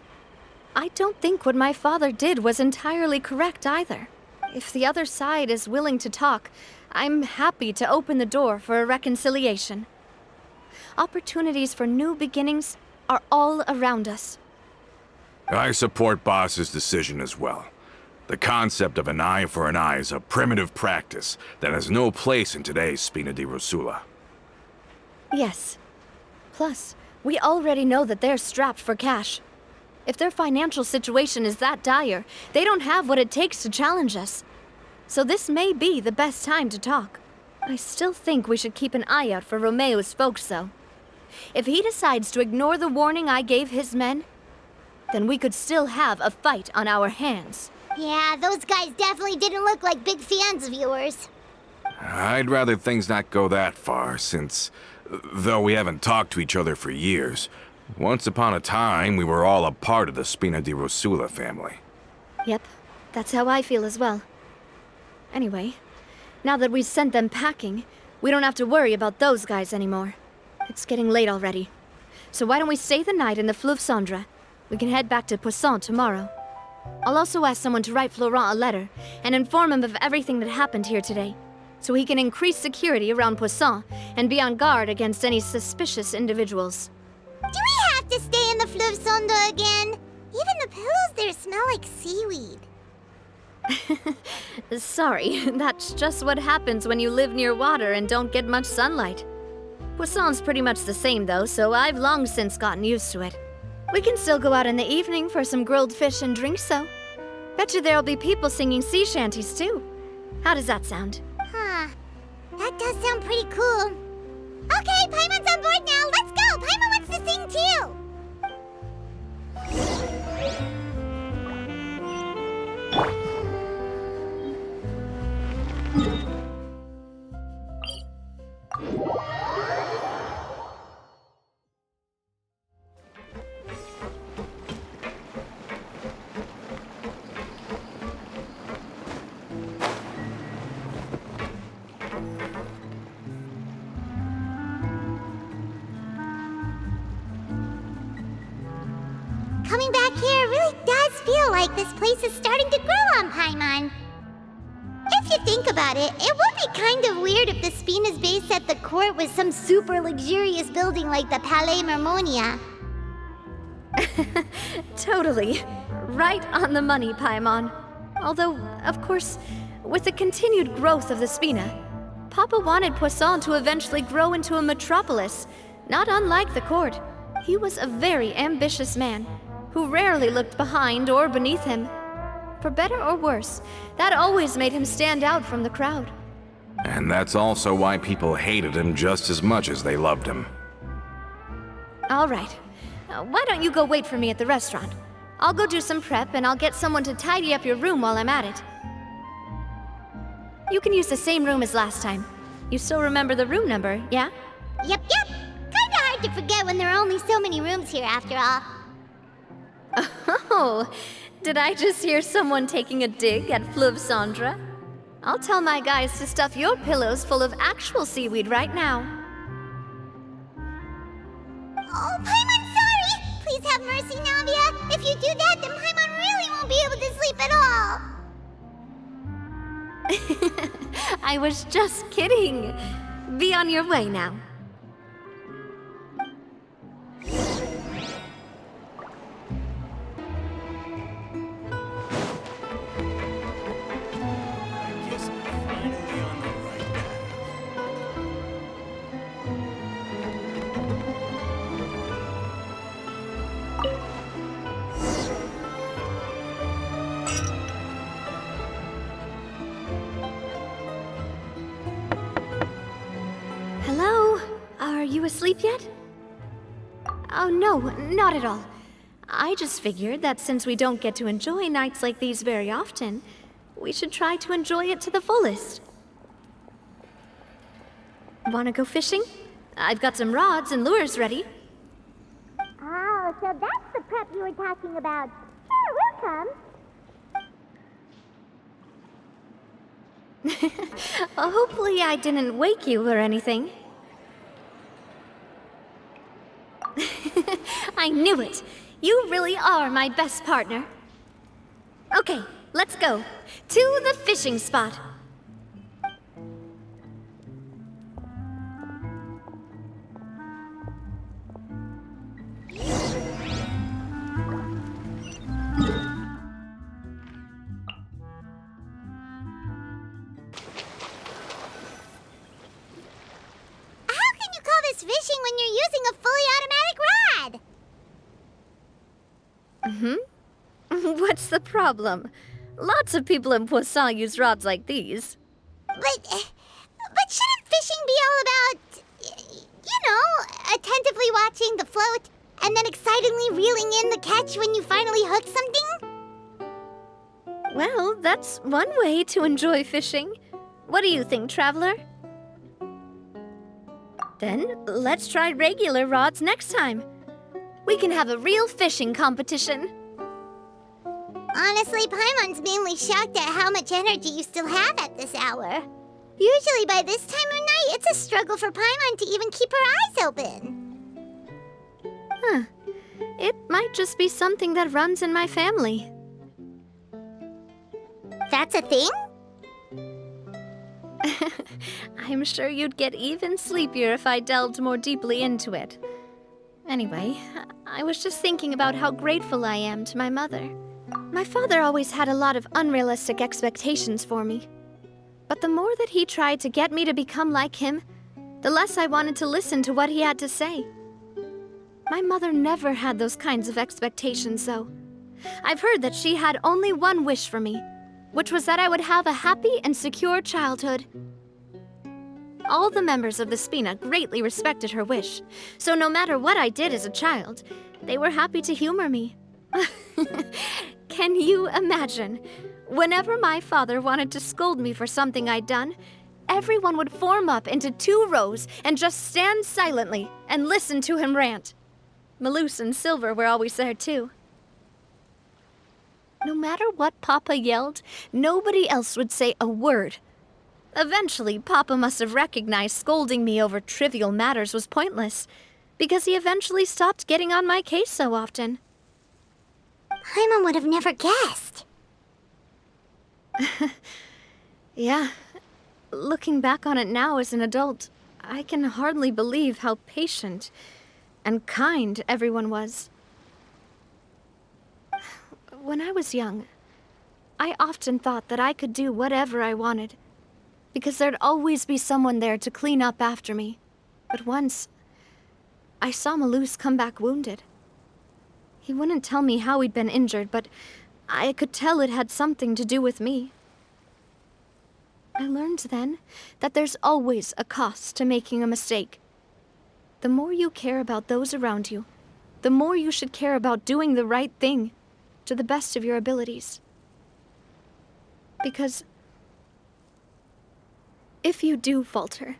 I don't think what my father did was entirely correct either. If the other side is willing to talk, I'm happy to open the door for a reconciliation. Opportunities for new beginnings are all around us. I support Boss's decision as well. The concept of an eye for an eye is a primitive practice that has no place in today's Spina di Rosula. Yes. Plus, we already know that they're strapped for cash. If their financial situation is that dire, they don't have what it takes to challenge us. So this may be the best time to talk. I still think we should keep an eye out for Romeo's folks, though. If he decides to ignore the warning I gave his men, then we could still have a fight on our hands. Yeah, those guys definitely didn't look like big fans of yours. I'd rather things not go that far, since, though we haven't talked to each other for years, once upon a time we were all a part of the Spina di Rosula family. Yep, that's how I feel as well. Anyway, now that we've sent them packing, we don't have to worry about those guys anymore. It's getting late already. So why don't we stay the night in the Fleuve Cendre? We can head back to Poisson tomorrow. I'll also ask someone to write Florent a letter and inform him of everything that happened here today, so he can increase security around Poisson and be on guard against any suspicious individuals. Do we have to stay in the Fleuve Cendre again? Even the pillows there smell like seaweed. Sorry, that's just what happens when you live near water and don't get much sunlight. Poisson's pretty much the same though, so I've long since gotten used to it. We can still go out in the evening for some grilled fish and drinks, though. Bet you there'll be people singing sea shanties, too. How does that sound? Huh. That does sound pretty cool. Okay, Paimon's on board now. Let's go. Paimon wants to sing too. Coming back here really does feel like this place is starting to grow on Paimon. If you think about it, it would be kind of weird if the Spina's base at the court was some super luxurious building like the Palais Marmonia. Totally. Right on the money, Paimon. Although, of course, with the continued growth of the Spina, Papa wanted Poisson to eventually grow into a metropolis, not unlike the court. He was a very ambitious man, who rarely looked behind or beneath him. For better or worse, that always made him stand out from the crowd. And that's also why people hated him just as much as they loved him. All right. Why don't you go wait for me at the restaurant? I'll go do some prep and I'll get someone to tidy up your room while I'm at it. You can use the same room as last time. You still remember the room number, yeah? Yep. Kinda hard to forget when there are only so many rooms here after all. Oh, did I just hear someone taking a dig at Fleuve Cendre? I'll tell my guys to stuff your pillows full of actual seaweed right now. Oh, Paimon, sorry! Please have mercy, Navia. If you do that, then Paimon really won't be able to sleep at all. I was just kidding. Be on your way now. you asleep yet? Oh no, not at all. I just figured that since we don't get to enjoy nights like these very often, we should try to enjoy it to the fullest. Wanna go fishing? I've got some rods and lures ready. Oh, so that's the prep you were talking about. Sure, we'll come. Hopefully I didn't wake you or anything. I knew it! You really are my best partner. Okay, let's go. To the fishing spot. How can you call this fishing when you're using a fully automatic rod? What's the problem? Lots of people in Poisson use rods like these. But shouldn't fishing be all about, attentively watching the float and then excitedly reeling in the catch when you finally hook something? Well, that's one way to enjoy fishing. What do you think, Traveler? Then let's try regular rods next time. We can have a real fishing competition. Honestly, Paimon's mainly shocked at how much energy you still have at this hour. Usually by this time of night, it's a struggle for Paimon to even keep her eyes open. Huh. It might just be something that runs in my family. That's a thing? I'm sure you'd get even sleepier if I delved more deeply into it. Anyway, I was just thinking about how grateful I am to my mother. My father always had a lot of unrealistic expectations for me. But the more that he tried to get me to become like him, the less I wanted to listen to what he had to say. My mother never had those kinds of expectations, though. I've heard that she had only one wish for me, which was that I would have a happy and secure childhood. All the members of the Spina greatly respected her wish, so no matter what I did as a child, they were happy to humor me. Can you imagine? Whenever my father wanted to scold me for something I'd done, everyone would form up into 2 rows and just stand silently and listen to him rant. Malouse and Silver were always there too. No matter what Papa yelled, nobody else would say a word. Eventually, Papa must have recognized scolding me over trivial matters was pointless, because he eventually stopped getting on my case so often. Paimon would have never guessed. Yeah. Looking back on it now as an adult, I can hardly believe how patient and kind everyone was. When I was young, I often thought that I could do whatever I wanted, because there'd always be someone there to clean up after me. But once, I saw Malouse come back wounded. He wouldn't tell me how he'd been injured, but I could tell it had something to do with me. I learned then that there's always a cost to making a mistake. The more you care about those around you, the more you should care about doing the right thing to the best of your abilities. Because if you do falter,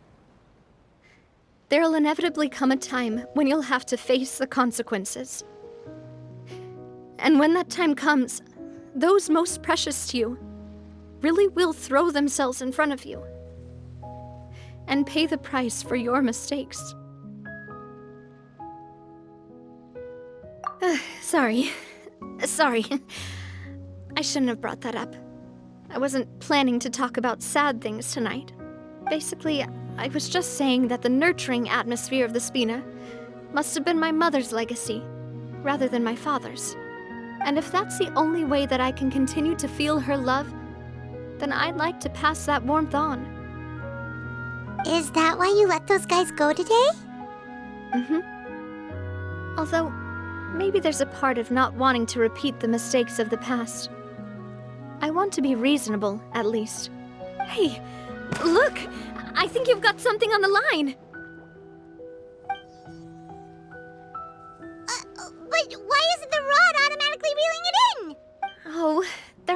there'll inevitably come a time when you'll have to face the consequences. And when that time comes, those most precious to you really will throw themselves in front of you and pay the price for your mistakes. Sorry. I shouldn't have brought that up. I wasn't planning to talk about sad things tonight. Basically, I was just saying that the nurturing atmosphere of the Spina must have been my mother's legacy, rather than my father's. And if that's the only way that I can continue to feel her love, then I'd like to pass that warmth on. Is that why you let those guys go today? Although, maybe there's a part of not wanting to repeat the mistakes of the past. I want to be reasonable, at least. Hey, look! I think you've got something on the line!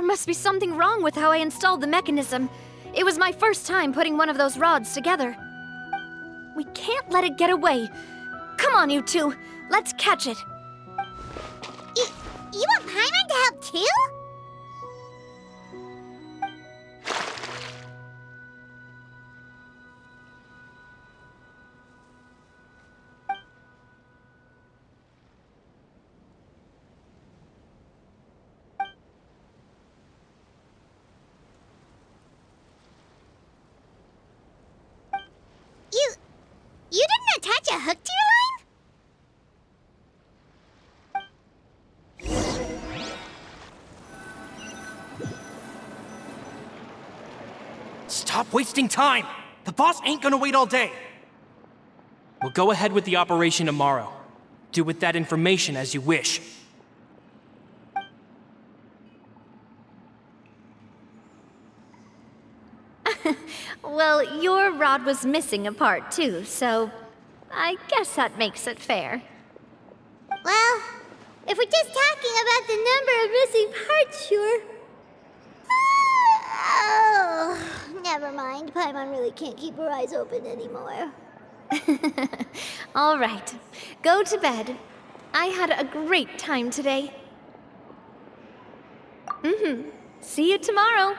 must be something wrong with how I installed the mechanism. It was my first time putting one of those rods together. We can't let it get away. Come on, you two. Let's catch it. You want Paimon to help too? You didn't attach a hook to your line? Stop wasting time! The boss ain't gonna wait all day! We'll go ahead with the operation tomorrow. Do with that information as you wish. Well, your rod was missing a part too, so I guess that makes it fair. Well, if we're just talking about the number of missing parts, sure. Oh, never mind. Paimon really can't keep her eyes open anymore. All right, go to bed. I had a great time today. See you tomorrow.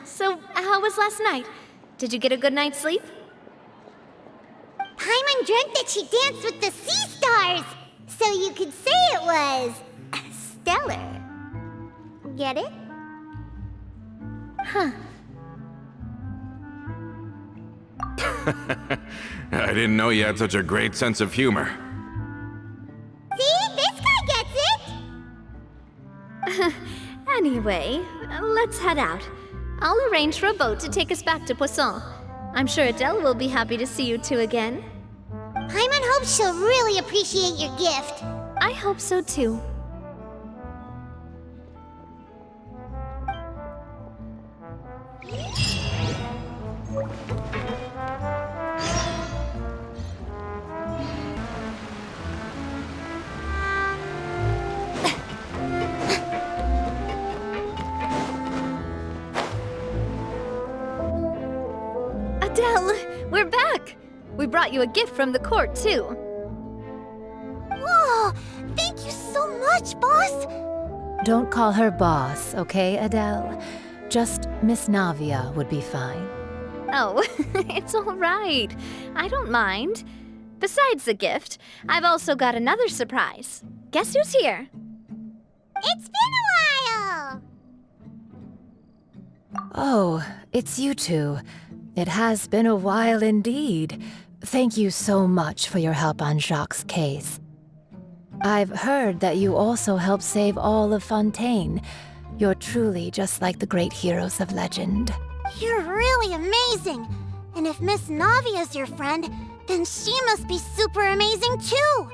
So how was last night? Did you get a good night's sleep? Paimon dreamt that she danced with the sea stars, so you could say it was stellar. Get it? Huh. I didn't know you had such a great sense of humor. See? This guy gets it! Anyway, let's head out. I'll arrange for a boat to take us back to Poisson. I'm sure Adele will be happy to see you two again. Paimon hopes she'll really appreciate your gift. I hope so too. Adele, we're back! We brought you a gift from the court, too. Whoa! Thank you so much, boss! Don't call her boss, okay, Adele? Just Miss Navia would be fine. Oh, it's all right. I don't mind. Besides the gift, I've also got another surprise. Guess who's here? It's been a while! Oh, it's you two. It has been a while indeed. Thank you so much for your help on Jacques' case. I've heard that you also helped save all of Fontaine. You're truly just like the great heroes of legend. You're really amazing! And if Miss Navia's your friend, then she must be super amazing too!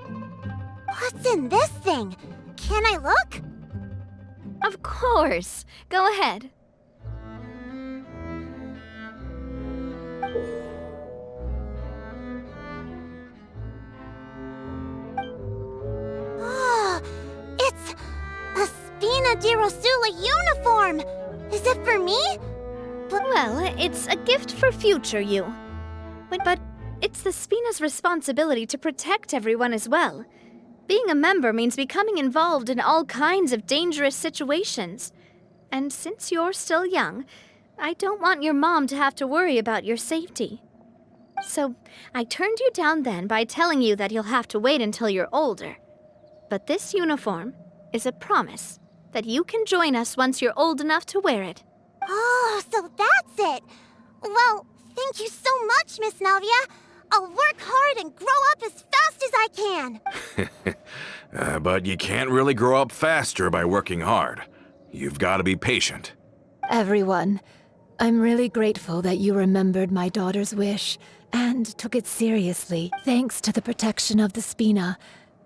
What's in this thing? Can I look? Of course. Go ahead. Oh, it's a Spina di Rosula uniform! Is it for me? Well, it's a gift for future you. But it's the Spina's responsibility to protect everyone as well. Being a member means becoming involved in all kinds of dangerous situations. And since you're still young, I don't want your mom to have to worry about your safety. So I turned you down then by telling you that you'll have to wait until you're older. But this uniform is a promise that you can join us once you're old enough to wear it. Oh, so that's it! Well, thank you so much, Miss Navia! I'll work hard and grow up as fast as I can! But you can't really grow up faster by working hard. You've got to be patient. Everyone, I'm really grateful that you remembered my daughter's wish and took it seriously thanks to the protection of the Spina.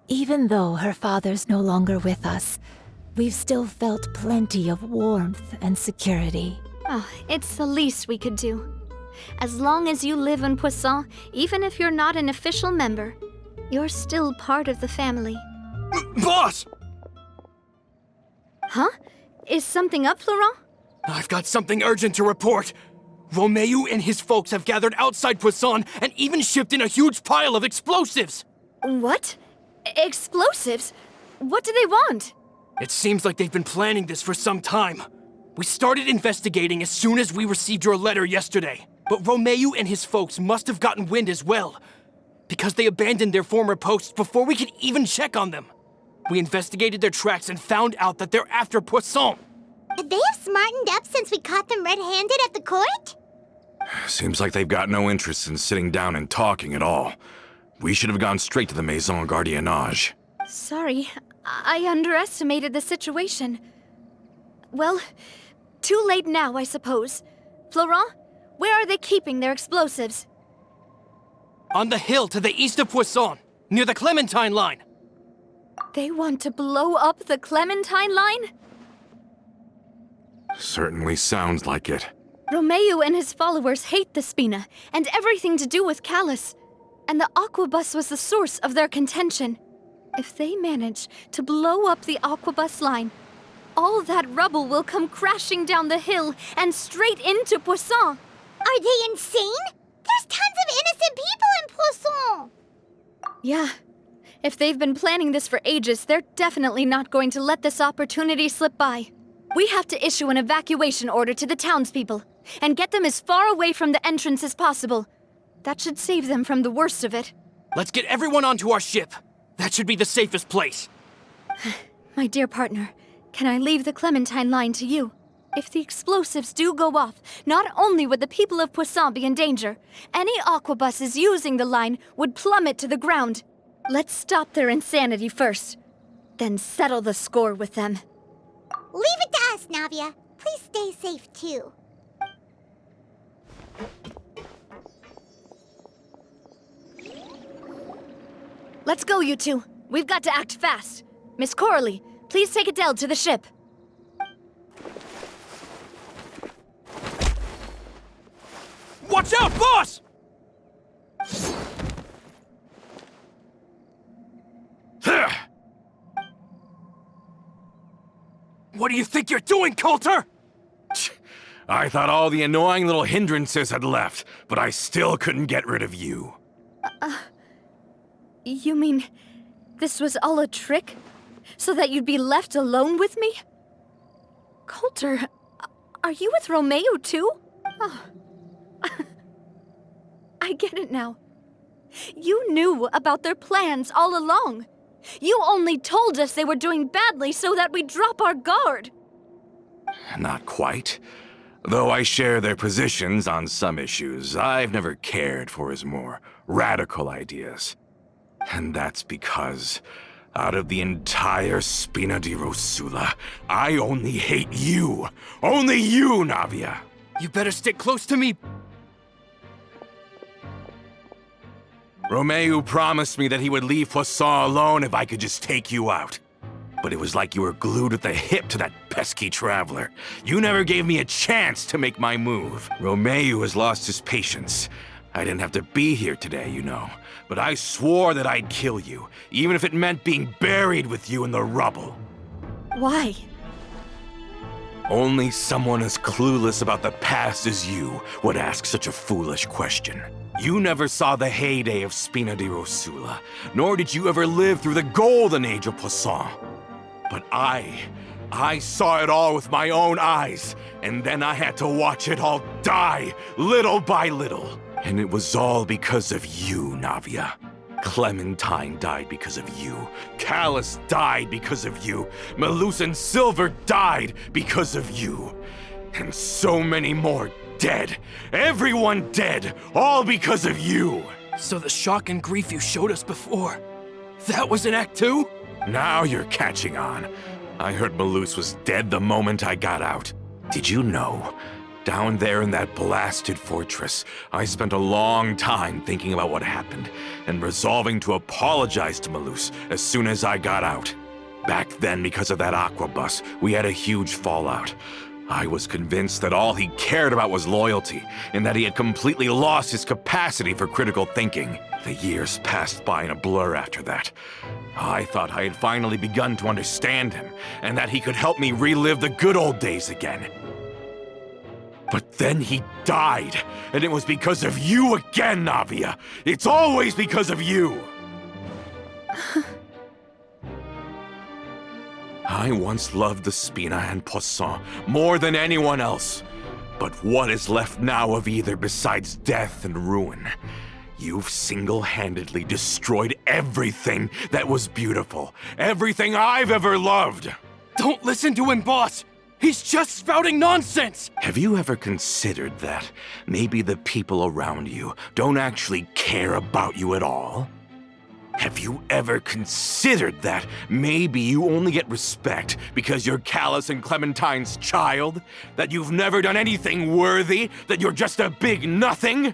Even though her father's no longer with us, we've still felt plenty of warmth and security. Oh, it's the least we could do. As long as you live in Poisson, even if you're not an official member, You're still part of the family. Boss! Huh? Is something up, Florent? I've got something urgent to report. Romeo and his folks have gathered outside Poisson and even shipped in a huge pile of explosives. What? Explosives? What do they want? It seems like they've been planning this for some time. We started investigating as soon as we received your letter yesterday. But Romeo and his folks must have gotten wind as well, because they abandoned their former posts before we could even check on them. We investigated their tracks and found out that they're after Poisson. They have smartened up since we caught them red-handed at the court? Seems like they've got no interest in sitting down and talking at all. We should have gone straight to the Maison Gardiennage. Sorry, I underestimated the situation. Well, too late now, I suppose. Florent, where are they keeping their explosives? On the hill to the east of Poisson, near the Clementine line. They want to blow up the Clementine line? Certainly sounds like it. Romeo and his followers hate the Spina and everything to do with Callus. And the Aquabus was the source of their contention. If they manage to blow up the Aquabus line, all that rubble will come crashing down the hill and straight into Poisson. Are they insane? There's tons of innocent people in Poisson! Yeah. If they've been planning this for ages, they're definitely not going to let this opportunity slip by. We have to issue an evacuation order to the townspeople and get them as far away from the entrance as possible. That should save them from the worst of it. Let's get everyone onto our ship. That should be the safest place. My dear partner, can I leave the Clementine line to you? If the explosives do go off, not only would the people of Poisson be in danger, any aquabuses using the line would plummet to the ground. Let's stop their insanity first, then settle the score with them. Leave it to us, Navia. Please stay safe, too. Let's go, you two. We've got to act fast. Miss Coralie, please take Adele to the ship. Watch out, boss! What do you think you're doing, Coulter? I thought all the annoying little hindrances had left, but I still couldn't get rid of you. You mean this was all a trick? So that you'd be left alone with me? Coulter, are you with Romeo too? Oh. I get it now. You knew about their plans all along. You only told us they were doing badly so that we'd drop our guard. Not quite. Though I share their positions on some issues, I've never cared for his more radical ideas. And that's because, out of the entire Spina di Rosula, I only hate you. Only you, Navia. You better stick close to me. Romeo promised me that he would leave Poisson alone if I could just take you out. But it was like you were glued at the hip to that pesky traveler. You never gave me a chance to make my move. Romeo has lost his patience. I didn't have to be here today, you know. But I swore that I'd kill you, even if it meant being buried with you in the rubble. Why? Only someone as clueless about the past as you would ask such a foolish question. You never saw the heyday of Spina di Rosula, nor did you ever live through the golden age of Poisson. But I saw it all with my own eyes, and then I had to watch it all die, little by little. And it was all because of you, Navia. Clementine died because of you. Callus died because of you. Melus and Silver died because of you. And so many more dead. Everyone dead, all because of you. So the shock and grief you showed us before, that was in Act 2? Now you're catching on. I heard Melus was dead the moment I got out. Did you know? Down there in that blasted fortress, I spent a long time thinking about what happened and resolving to apologize to Melus as soon as I got out. Back then, because of that aquabus, we had a huge fallout. I was convinced that all he cared about was loyalty, and that he had completely lost his capacity for critical thinking. The years passed by in a blur after that. I thought I had finally begun to understand him, and that he could help me relive the good old days again. But then he died, and it was because of you again, Navia! It's always because of you! I once loved the Spina and Poisson more than anyone else. But what is left now of either besides death and ruin? You've single-handedly destroyed everything that was beautiful. Everything I've ever loved! Don't listen to him, boss! He's just spouting nonsense! Have you ever considered that maybe the people around you don't actually care about you at all? Have you ever considered that maybe you only get respect because you're Callus and Clementine's child? That you've never done anything worthy? That you're just a big nothing?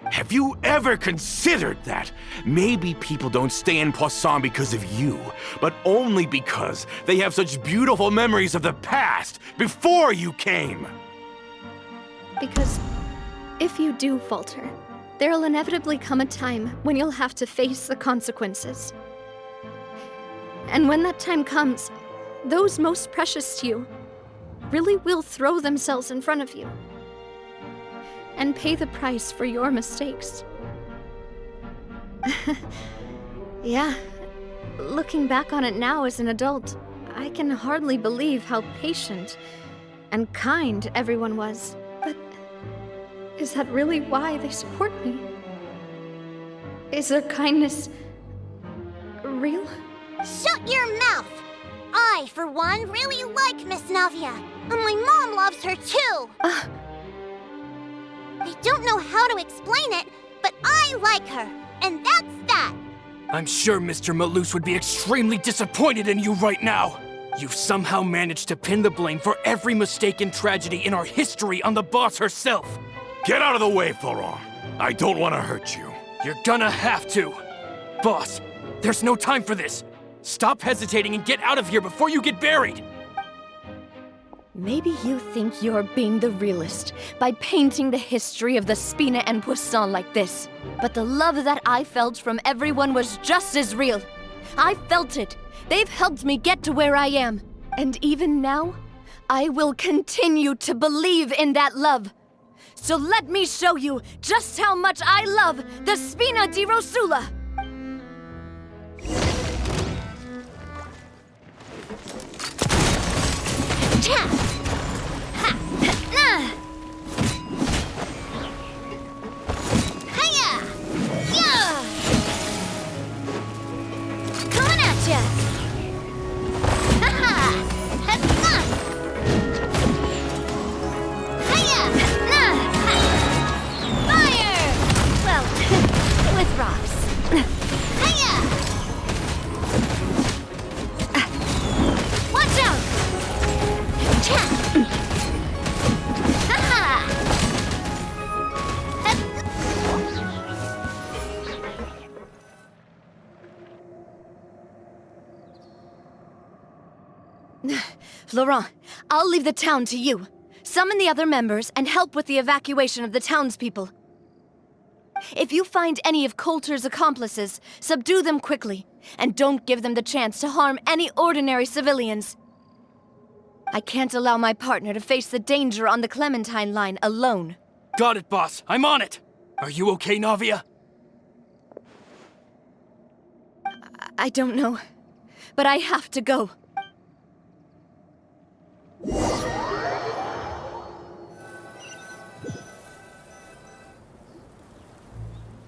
Have you ever considered that maybe people don't stay in Poisson because of you, but only because they have such beautiful memories of the past before you came? Because if you do falter, there'll inevitably come a time when you'll have to face the consequences. And when that time comes, those most precious to you really will throw themselves in front of you and pay the price for your mistakes. Yeah, looking back on it now as an adult, I can hardly believe how patient and kind everyone was. But is that really why they support me? Is their kindness real? Shut your mouth! I, for one, really like Miss Navia, and my mom loves her too! I don't know how to explain it, but I like her, and that's that! I'm sure Mr. Malus would be extremely disappointed in you right now. You've somehow managed to pin the blame for every mistake and tragedy in our history on the boss herself. Get out of the way, Florent. I don't want to hurt you. You're gonna have to. Boss, there's no time for this. Stop hesitating and get out of here before you get buried. Maybe you think you're being the realist by painting the history of the Spina and Poisson like this. But the love that I felt from everyone was just as real. I felt it. They've helped me get to where I am. And even now, I will continue to believe in that love. So let me show you just how much I love the Spina di Rosula. Coming at ya! Fire! Well, with rocks. Watch out! Florent, I'll leave the town to you. Summon the other members and help with the evacuation of the townspeople. If you find any of Coulter's accomplices, subdue them quickly, and don't give them the chance to harm any ordinary civilians. I can't allow my partner to face the danger on the Clementine line alone. Got it, boss. I'm on it. Are you okay, Navia? I don't know, but I have to go.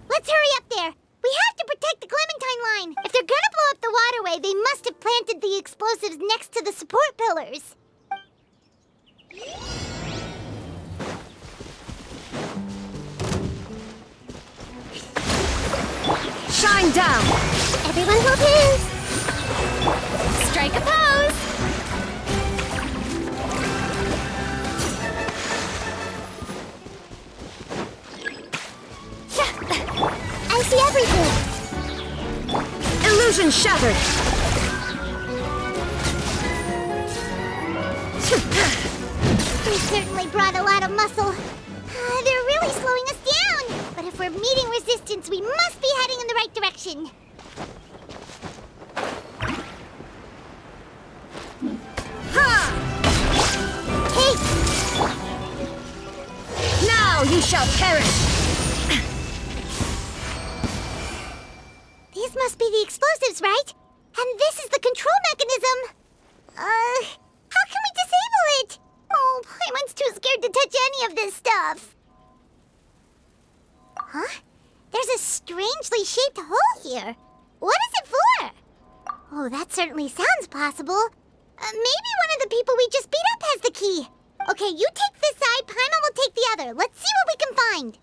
Let's hurry up there! We have to protect the Clementine line! If they're gonna blow up the waterway, they must have planted the explosives next to the support pillars. Shine down! Everyone hold hands! Strike a pose! I see everything! Illusion shattered! brought a lot of muscle. They're really slowing us down. But if we're meeting resistance, we must be heading in the right direction. Hey! Now you shall perish! These must be the explosives, right? And this is the control mechanism. How can we disable it? Oh, Paimon's too scared to touch any of this stuff. Huh? There's a strangely shaped hole here. What is it for? Oh, that certainly sounds possible. Maybe one of the people we just beat up has the key. Okay, you take this side, Paimon will take the other. Let's see what we can find.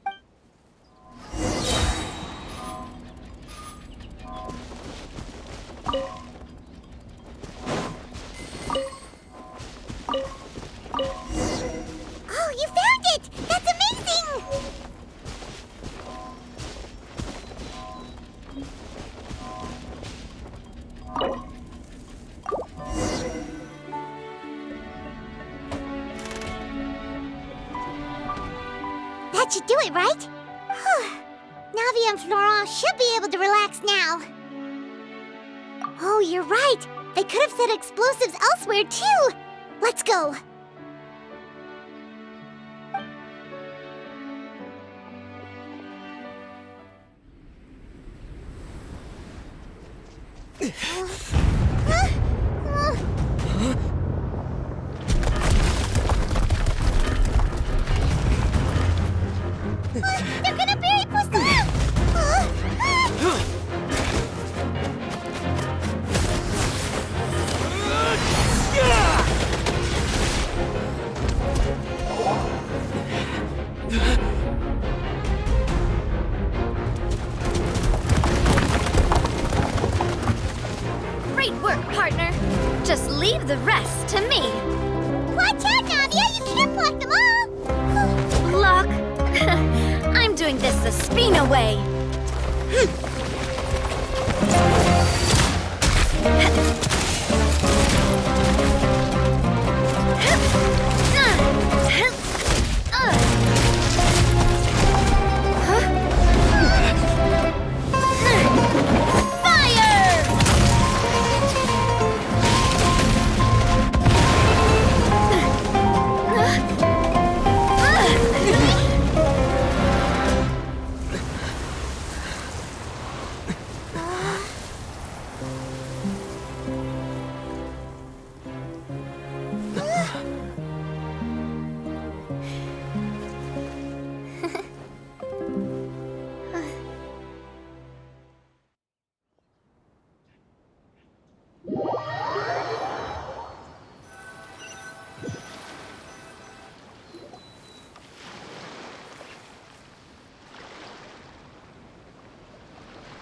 Oh, you found it! That's amazing! That should do it, right? Whew. Navia and Florent should be able to relax now. Oh, you're right. They could have set explosives elsewhere, too. Let's go. They're gonna bury poisson! Great work, partner. Just leave the rest to me. Watch out, Navia! You can't block them all! Block? I'm doing this the Spina way.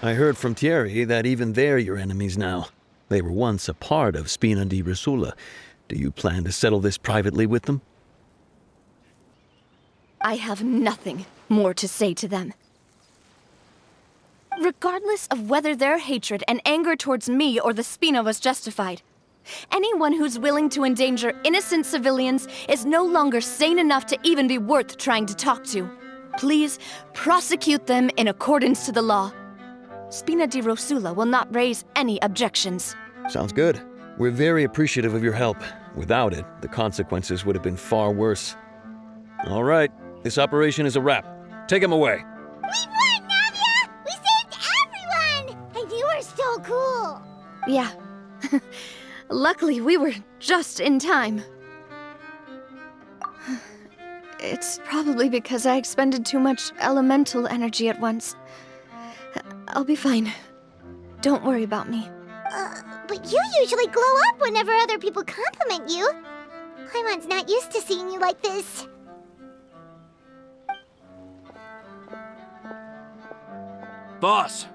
I heard from Thierry that even they're your enemies now. They were once a part of Spina di Rosula. Do you plan to settle this privately with them? I have nothing more to say to them. Regardless of whether their hatred and anger towards me or the Spina was justified, anyone who's willing to endanger innocent civilians is no longer sane enough to even be worth trying to talk to. Please prosecute them in accordance to the law. Spina di Rosula will not raise any objections. Sounds good. We're very appreciative of your help. Without it, the consequences would have been far worse. All right, this operation is a wrap. Take him away. We won, Navia! We saved everyone! And you were so cool! Yeah. Luckily, we were just in time. It's probably because I expended too much elemental energy at once. I'll be fine. Don't worry about me. But you usually glow up whenever other people compliment you. Paimon's not used to seeing you like this. Boss,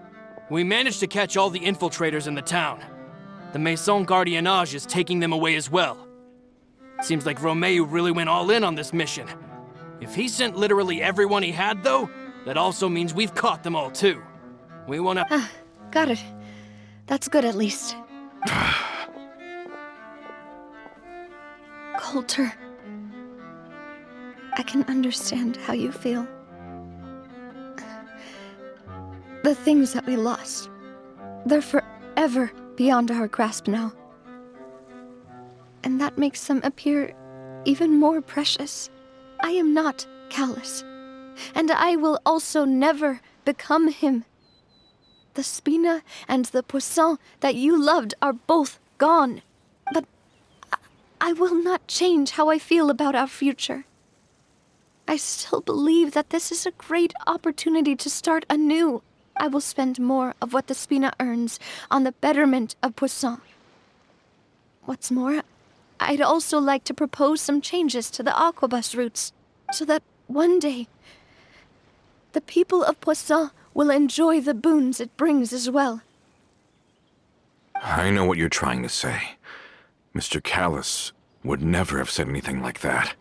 we managed to catch all the infiltrators in the town. The Maison Gardiennage is taking them away as well. Seems like Romeo really went all in on this mission. If he sent literally everyone he had, though, that also means we've caught them all, too. We wanna... Got it. That's good, at least. Coulter. I can understand how you feel. The things that we lost, they're forever beyond our grasp now. And that makes them appear even more precious. I am not Callus, and I will also never become him. The Spina and the poisson that you loved are both gone, but I will not change how I feel about our future. I still believe that this is a great opportunity to start anew. I will spend more of what the Spina earns on the betterment of Poisson. What's more, I'd also like to propose some changes to the aquabus routes, so that one day, the people of Poisson will enjoy the boons it brings as well. I know what you're trying to say. Mr. Callus would never have said anything like that.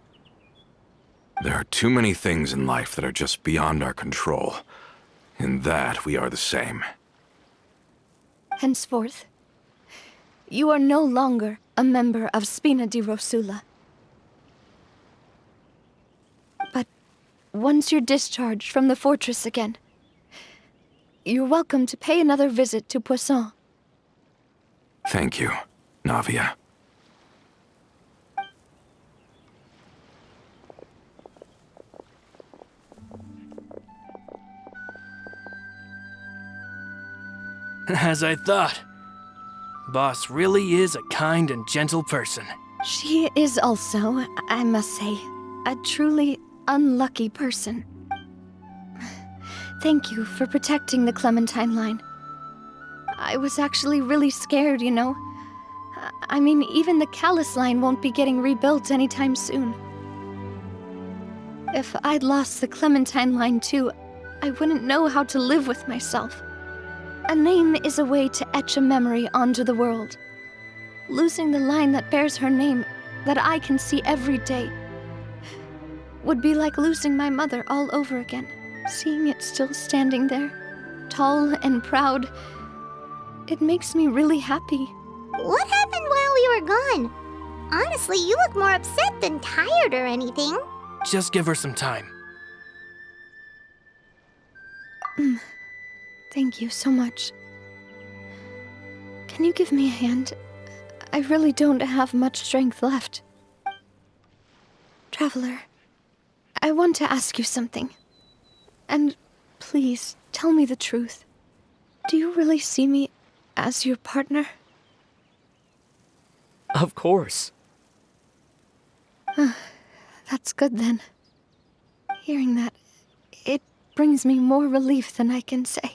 There are too many things in life that are just beyond our control. In that, we are the same. Henceforth, you are no longer a member of Spina di Rosula. But once you're discharged from the fortress again, you're welcome to pay another visit to Poisson. Thank you, Navia. As I thought. Boss really is a kind and gentle person. She is also, I must say, a truly unlucky person. Thank you for protecting the Clementine line. I was actually really scared, you know. I mean, even the Callus line won't be getting rebuilt anytime soon. If I'd lost the Clementine line too, I wouldn't know how to live with myself. A name is a way to etch a memory onto the world. Losing the line that bears her name, that I can see every day, would be like losing my mother all over again. Seeing it still standing there, tall and proud, it makes me really happy. What happened while we were gone? Honestly, you look more upset than tired or anything. Just give her some time. Thank you so much. Can you give me a hand? I really don't have much strength left. Traveler, I want to ask you something. And please, tell me the truth. Do you really see me as your partner? Of course. That's good then. Hearing that, it brings me more relief than I can say.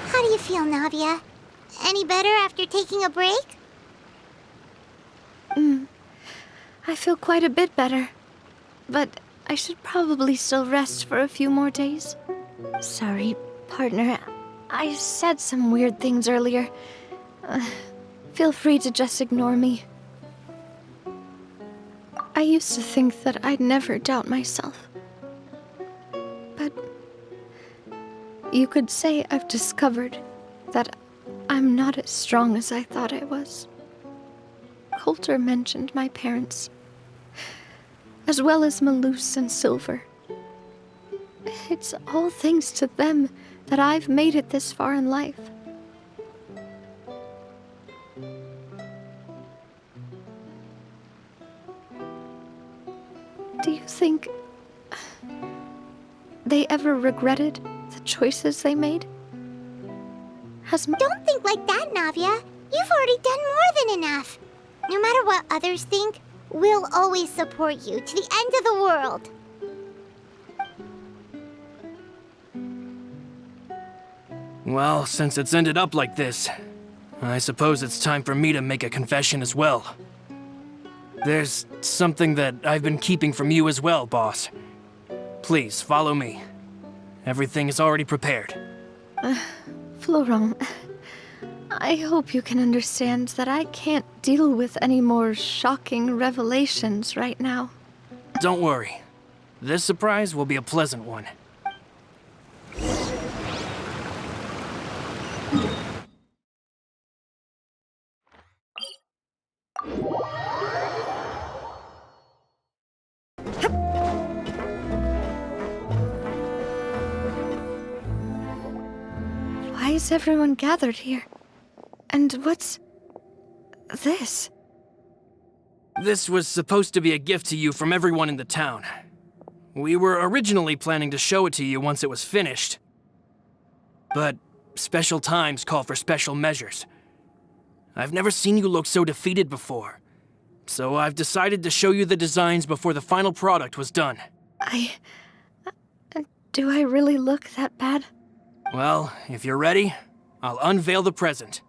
How do you feel, Navia? Any better after taking a break? I feel quite a bit better. But I should probably still rest for a few more days. Sorry, partner. I said some weird things earlier. Feel free to just ignore me. I used to think that I'd never doubt myself. But you could say I've discovered that I'm not as strong as I thought I was. Coulter mentioned my parents, as well as Malus and Silver. It's all thanks to them that I've made it this far in life. Do you think they ever regretted the choices they made? Don't think like that, Navia. You've already done more than enough. No matter what others think, we'll always support you to the end of the world. Well, since it's ended up like this, I suppose it's time for me to make a confession as well. There's something that I've been keeping from you as well, boss. Please, follow me. Everything is already prepared. Florent, I hope you can understand that I can't deal with any more shocking revelations right now. Don't worry. This surprise will be a pleasant one. is everyone gathered here? And what's this? This was supposed to be a gift to you from everyone in the town. We were originally planning to show it to you once it was finished. But special times call for special measures. I've never seen you look so defeated before. So I've decided to show you the designs before the final product was done. Do I really look that bad? Well, if you're ready, I'll unveil the present.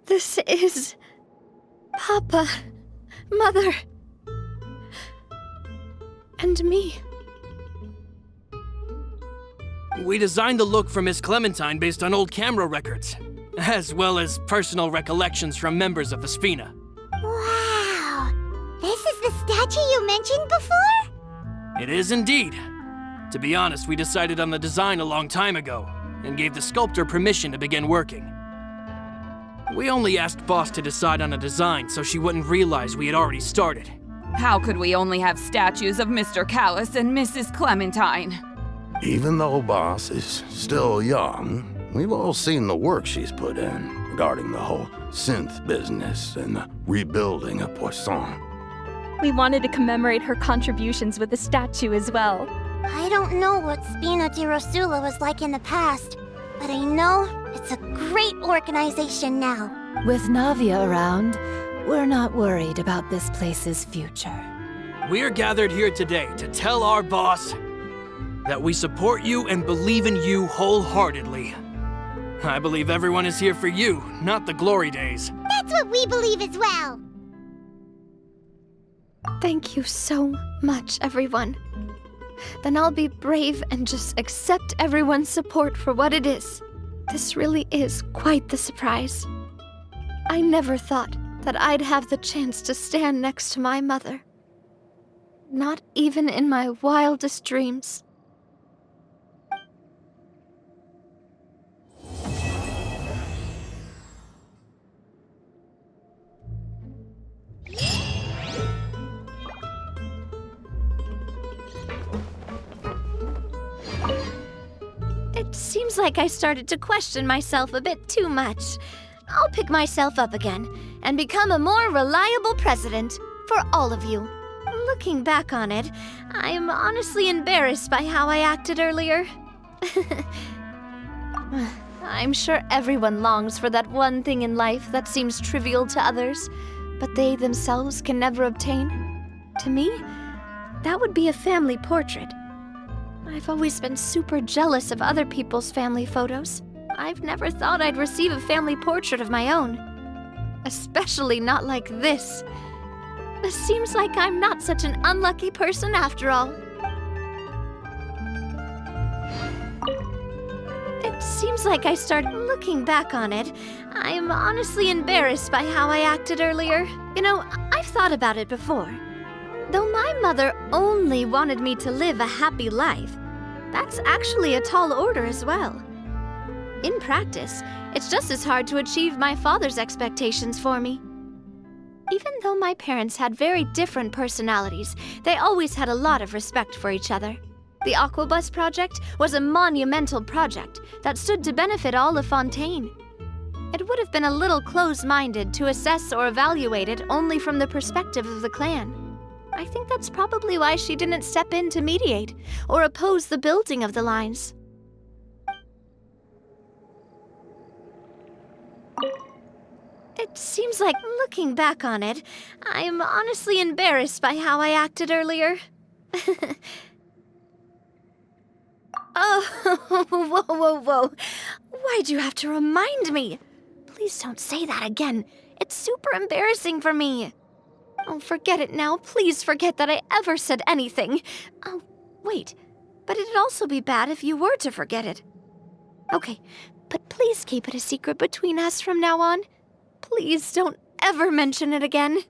This is... Papa, Mother, and me. We designed the look for Miss Clementine based on old camera records, as well as personal recollections from members of the Spina. Wow! This is the statue you mentioned before? It is indeed. To be honest, we decided on the design a long time ago, and gave the sculptor permission to begin working. We only asked Boss to decide on a design so she wouldn't realize we had already started. How could we only have statues of Mr. Callis and Mrs. Clementine? Even though Boss is still young, we've all seen the work she's put in regarding the whole synth business and the rebuilding of Poisson. We wanted to commemorate her contributions with a statue as well. I don't know what Spina di Rosula was like in the past, but I know it's a great organization now. With Navia around, we're not worried about this place's future. We're gathered here today to tell our boss that we support you and believe in you wholeheartedly. I believe everyone is here for you, not the glory days. That's what we believe as well. Thank you so much, everyone. Then I'll be brave and just accept everyone's support for what it is. This really is quite the surprise. I never thought that I'd have the chance to stand next to my mother. Not even in my wildest dreams. It seems like I started to question myself a bit too much. I'll pick myself up again and become a more reliable president for all of you. Looking back on it, I'm honestly embarrassed by how I acted earlier. I'm sure everyone longs for that one thing in life that seems trivial to others, but they themselves can never obtain. To me, that would be a family portrait. I've always been super jealous of other people's family photos. I've never thought I'd receive a family portrait of my own. Especially not like this. It seems like I'm not such an unlucky person after all. It seems like I started looking back on it. I'm honestly embarrassed by how I acted earlier. You know, I've thought about it before. Though my mother only wanted me to live a happy life, that's actually a tall order as well. In practice, it's just as hard to achieve my father's expectations for me. Even though my parents had very different personalities, they always had a lot of respect for each other. The Aquabus project was a monumental project that stood to benefit all of Fontaine. It would have been a little close-minded to assess or evaluate it only from the perspective of the clan. I think that's probably why she didn't step in to mediate or oppose the building of the lines. It seems like, looking back on it, I'm honestly embarrassed by how I acted earlier. Oh, whoa. Why'd you have to remind me? Please don't say that again. It's super embarrassing for me. Oh, forget it now. Please forget that I ever said anything. Oh, wait. But it'd also be bad if you were to forget it. Okay, But please keep it a secret between us from now on. Please don't ever mention it again.